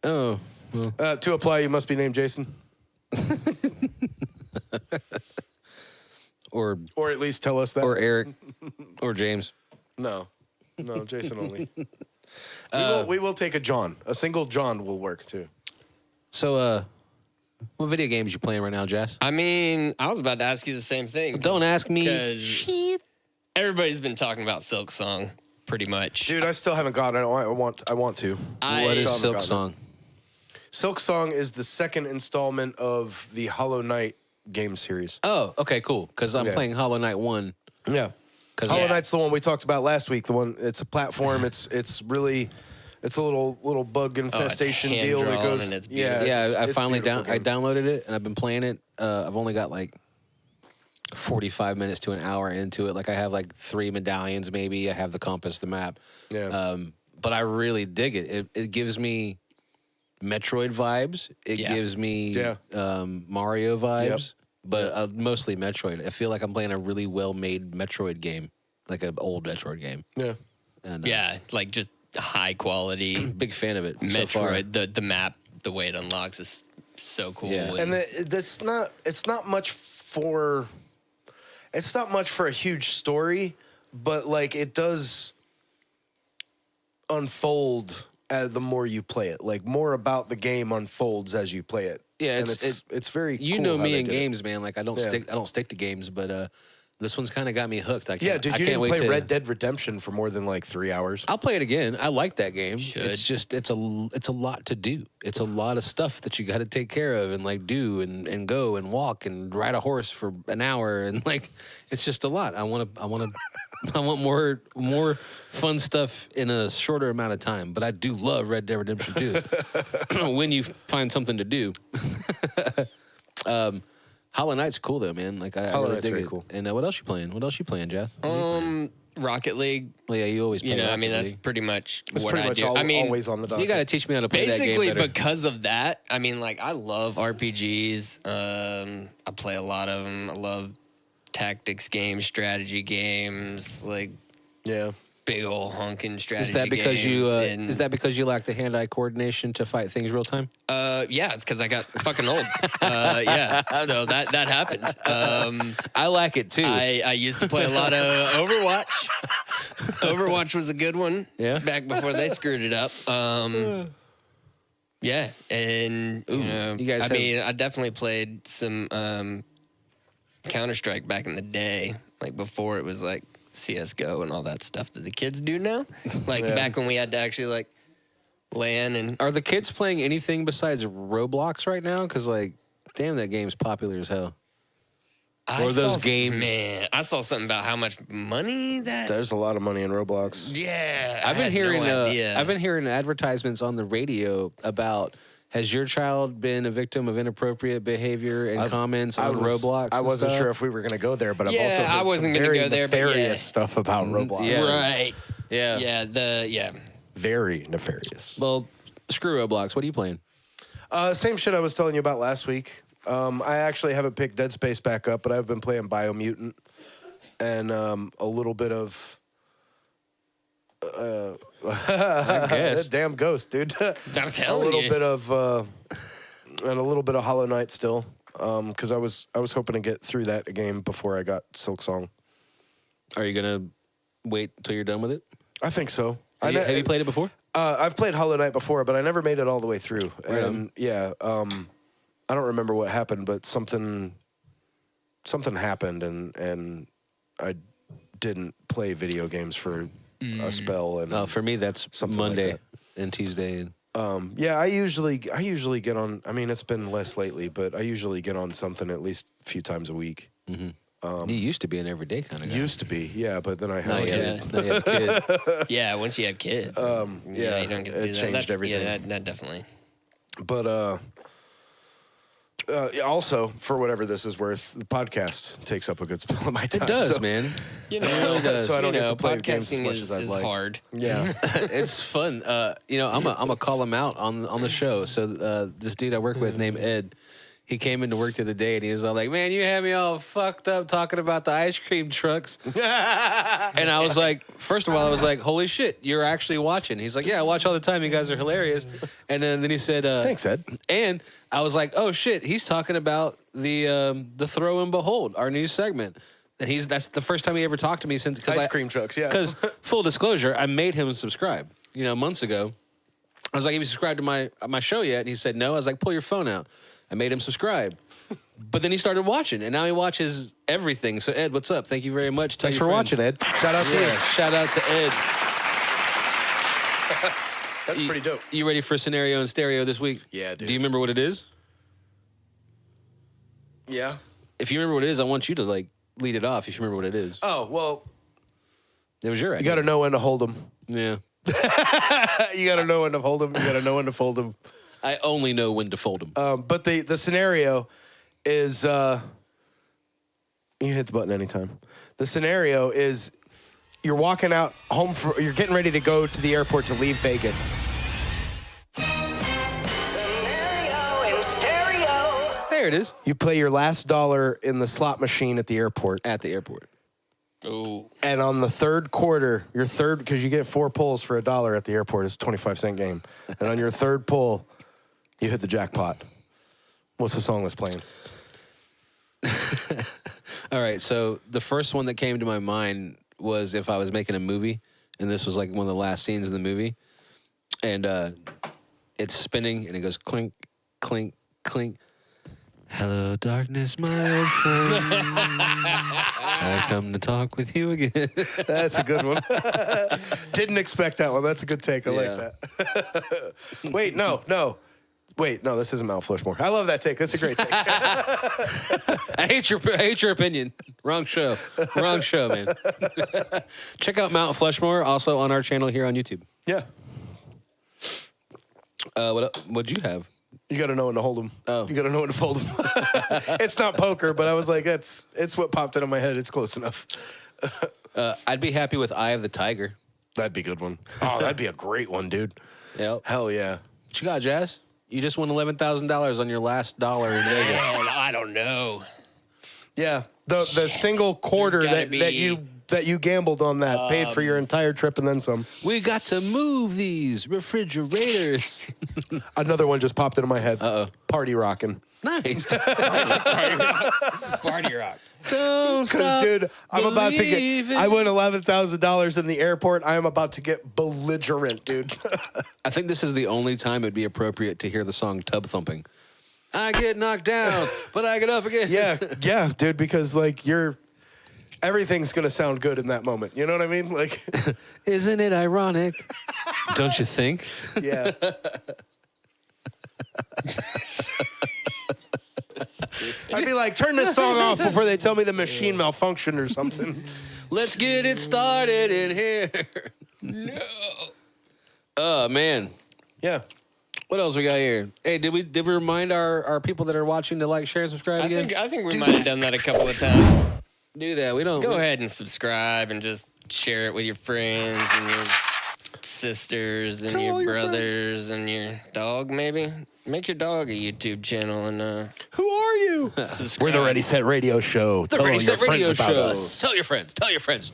Oh. Well. To apply, you must be named Jason, Or or at least tell us that. or Eric. Or James. No, Jason only. We will take a John. A single John will work too. So, what video games you playing right now, Jess? I mean, I was about to ask you the same thing. Don't ask me. Because everybody's been talking about Silk Song, pretty much. Dude, I still haven't gotten it. I want to. What is Silk Song? Silk Song is the second installment of the Hollow Knight game series. Oh, okay, cool. Because I'm playing Hollow Knight 1. Yeah. Hollow Knight's the one we talked about last week. The one, it's a platform. It's a little bug infestation deal that goes. and it's I finally beautiful I game. downloaded it and I've been playing it. I've only got like 45 minutes to an hour into it. Like I have like 3 medallions maybe. I have the compass, the map. Yeah. But I really dig it. It gives me Metroid vibes. It gives me Mario vibes. But mostly Metroid. I feel like I'm playing a really well-made Metroid game, like an old Metroid game. Yeah. And like just high quality. Big fan of it. Metroid. So far. The map, the way it unlocks is so cool. Yeah. And it's not much for a huge story, but like it does unfold the more you play it. Like more about the game unfolds as you play it. Yeah, and it's very. You cool know how me they in did it. games, man. Like I don't stick to games, but This one's kind of got me hooked. I can't, Yeah, dude, I you can't didn't wait play to, Red Dead Redemption for more than like 3 hours. I'll play it again. I like that game. Should. It's just it's a lot to do. It's a lot of stuff that you got to take care of and like do and go and walk and ride a horse for an hour and like it's just a lot. I want more fun stuff in a shorter amount of time. But I do love Red Dead Redemption 2 when you find something to do. Hollow Knight's cool though, man. Like I Hollow really Knight's dig very it. cool. And what else you playing? What else you playing, Jazz? Rocket League. Well, yeah, you always play. You know, I Rocket mean, that's League. pretty much It's what pretty I much do. all, I mean, always on the docket. You got to teach me how to play that game basically better. because of that. I mean, like I love RPGs. I play a lot of them. I love tactics games, strategy games, like Yeah. big old honking strategy. Is that because games. is that because you lack the hand-eye coordination to fight things real time? Yeah, it's because I got fucking old. Yeah, so that happened. I like it too. I used to play a lot of Overwatch. Overwatch was a good one. Yeah? Back before they screwed it up. Yeah, and Ooh, you know, you guys I have- mean, I definitely played some Counter-Strike back in the day, like before it was like CS:GO and all that stuff that the kids do now. Like back when we had to actually like LAN and Are the kids playing anything besides Roblox right now? Because like, damn, that game's popular as hell. I Or those saw- games. Man, I saw something about how much money that. There's a lot of money in Roblox. Yeah, I've been hearing. No idea. I've been hearing advertisements on the radio about. Has your child been a victim of inappropriate behavior and comments on Roblox? I and wasn't stuff? sure if we were going to go there, but I've Yeah, also heard I wasn't some gonna very go there, but nefarious yeah. stuff about Roblox. yeah. Right. Yeah. Yeah. Very nefarious. Well, screw Roblox. What are you playing? Same shit I was telling you about last week. I actually haven't picked Dead Space back up, but I've been playing Biomutant and a little bit of. I guess. Damn ghost, dude. I'm a telling little you. bit of and a little bit of Hollow Knight still, because I was hoping to get through that game before I got Silksong. Are you gonna wait till you're done with it? I think so. Have you played it before? I've played Hollow Knight before, but I never made it all the way through. Right And yeah, I don't remember what happened, but something happened, and I didn't play video games for a spell. And For me, that's Something like Monday that. and Tuesday. yeah, I usually get on. I mean, it's been less lately, but I usually get on something at least a few times a week. You used to be an everyday kind of guy. Used to be, yeah, but then I Now had you yeah. have, now you have a kid. Yeah, once you have kids. yeah, you don't get to it do that. changed That's, everything. Yeah, that definitely. But also, for whatever this is worth, the podcast takes up a good spell of my time. It does, so, man. You know, So I don't you get know, to play games as podcasting much is, as I'd is like. hard. Yeah, It's fun. I'm gonna call him out on the show. So this dude I work with named Ed, he came into work the other day and he was all like, "Man, you had me all fucked up talking about the ice cream trucks." And I was like, first of all, I was like, "Holy shit, you're actually watching?" He's like, "Yeah, I watch all the time. You guys are hilarious." And then he said, thanks, Ed. And I was like, "Oh shit, he's talking about the Throw and Behold, our new segment." And that's the first time he ever talked to me since Ice cream trucks, yeah. Because full disclosure, I made him subscribe. Months ago. I was like, "Have you subscribed to my show yet?" And he said no. I was like, "Pull your phone out." I made him subscribe. But then he started watching, and now he watches everything. So Ed, what's up? Thank you very much. Tell Thanks your for friends. watching, Ed. Shout out to you. Yeah, shout out to Ed. That's pretty dope. You ready for scenario and stereo this week? Yeah, dude. Do you remember what it is? Yeah. If you remember what it is, I want you to lead it off. If you remember what it is, Oh well, it was your you idea. got to know when to hold them. Yeah. You got to know when to hold them. You got to know when to fold them. I only know when to fold them. But the scenario is you can hit the button anytime. The scenario is you're walking out home you're getting ready to go to the airport to leave Vegas. There it is. You play your last dollar in the slot machine at the airport. At the airport. Oh, And on the third quarter, because you get 4 pulls for $1 at the airport, it's a 25-cent game. And on your third pull, you hit the jackpot. What's the song that's playing? All right, so the first one that came to my mind was if I was making a movie, and this was like one of the last scenes in the movie, and it's spinning, and it goes clink, clink, clink. Hello, darkness, my old friend. I come to talk with you again. That's a good one. Didn't expect that one. That's a good take. I like that. Wait, no. Wait, no, this isn't Mount Flushmore. I love that take. That's a great take. I hate your opinion. Wrong show, man. Check out Mount Flushmore, also on our channel here on YouTube. Yeah. What'd you have? You got to know when to hold them. Oh. You got to know when to fold them. It's not poker, but I was like, it's what popped into my head. It's close enough. I'd be happy with Eye of the Tiger. That'd be a good one. Oh, that'd be a great one, dude. Yep. Hell yeah. What you got, Jazz? You just won $11,000 on your last dollar in Vegas. Man, I don't know. Yeah. The single quarter There's gotta that you gambled on that paid for your entire trip and then some. We got to move these refrigerators. Another one just popped into my head. Uh-oh. Party rocking. Nice. Party rock. Don't Because, stop dude, I'm about to believing. I won $11,000 in the airport. I am about to get belligerent, dude. I think this is the only time it'd be appropriate to hear the song Tub Thumping. I get knocked down, but I get up again. yeah, dude, because, like, everything's going to sound good in that moment. You know what I mean? Like, Isn't it ironic? Don't you think? yeah. I'd be like, turn this song off before they tell me the machine malfunctioned or something. Let's get it started in here. No. Oh, man. Yeah. What else we got here? Hey, did we remind our people that are watching to like, share, and subscribe again? I think we might have done that a couple of times. Do that. We don't. Go ahead and subscribe and just share it with your friends and your sisters and Tell all your your brothers and your dog, maybe. Make your dog a YouTube channel and Who are you? subscribe. We're the Ready Set Radio Show. The Tell all Ready your Set Radio friends about Show. us. Tell your friends. Tell your friends.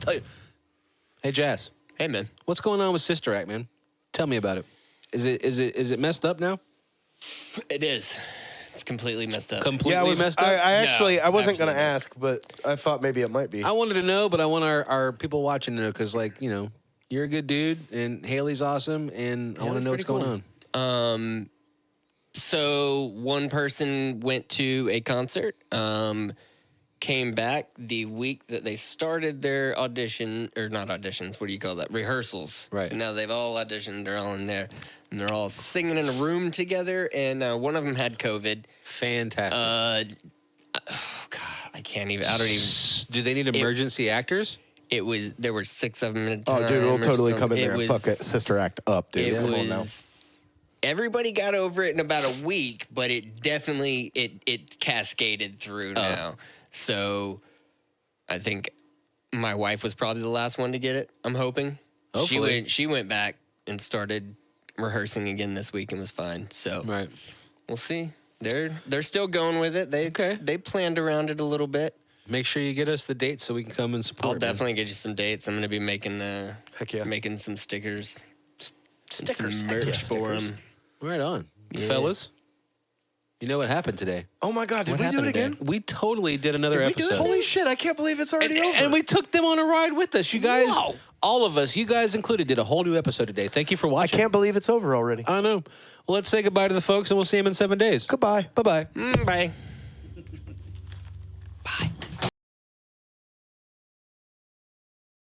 Hey, Jazz. Hey, man. What's going on with Sister Act, man? Tell me about it. Is it messed up now? It is. It's completely messed up. Completely messed up? I wasn't going to absolutely not. ask, but I thought maybe it might be. I wanted to know, but I want our people watching to know because, like, you know, you're a good dude and Haley's awesome, and I want to know what's going on. So one person went to a concert, came back the week that they started their audition, or not auditions, what do you call that? Rehearsals. Right. And now they've all auditioned, they're all in there, and they're all singing in a room together, and one of them had COVID. Fantastic. Oh, God, I don't even, Do they need emergency actors? there were 6 of them at a time. Oh, dude, we'll or totally something. come in there and fuck it. Sister Act up, dude. It Come on now. was. Everybody got over it in about a week, but it definitely it cascaded through now. So I think my wife was probably the last one to get it. I'm hoping. Hopefully. She went back and started rehearsing again this week and was fine. So Right. we'll see. They're still going with it. They planned around it a little bit. Make sure you get us the dates so we can come and support. I'll man. definitely get you some dates. I'm going to be making Heck yeah. making some stickers, Stickers. some Heck yeah, merch for stickers. them. Right on. Yeah. Fellas, you know what happened today? Oh, my God. Did What we do it happened again? today? We totally did another Did we do it? episode. Holy shit. I can't believe it's already over. And we took them on a ride with us. You guys, Wow. all of us, you guys included, did a whole new episode today. Thank you for I watching. can't believe it's over already. I know. Well, let's say goodbye to the folks, and we'll see them in 7 days. Goodbye. Bye-bye. Bye.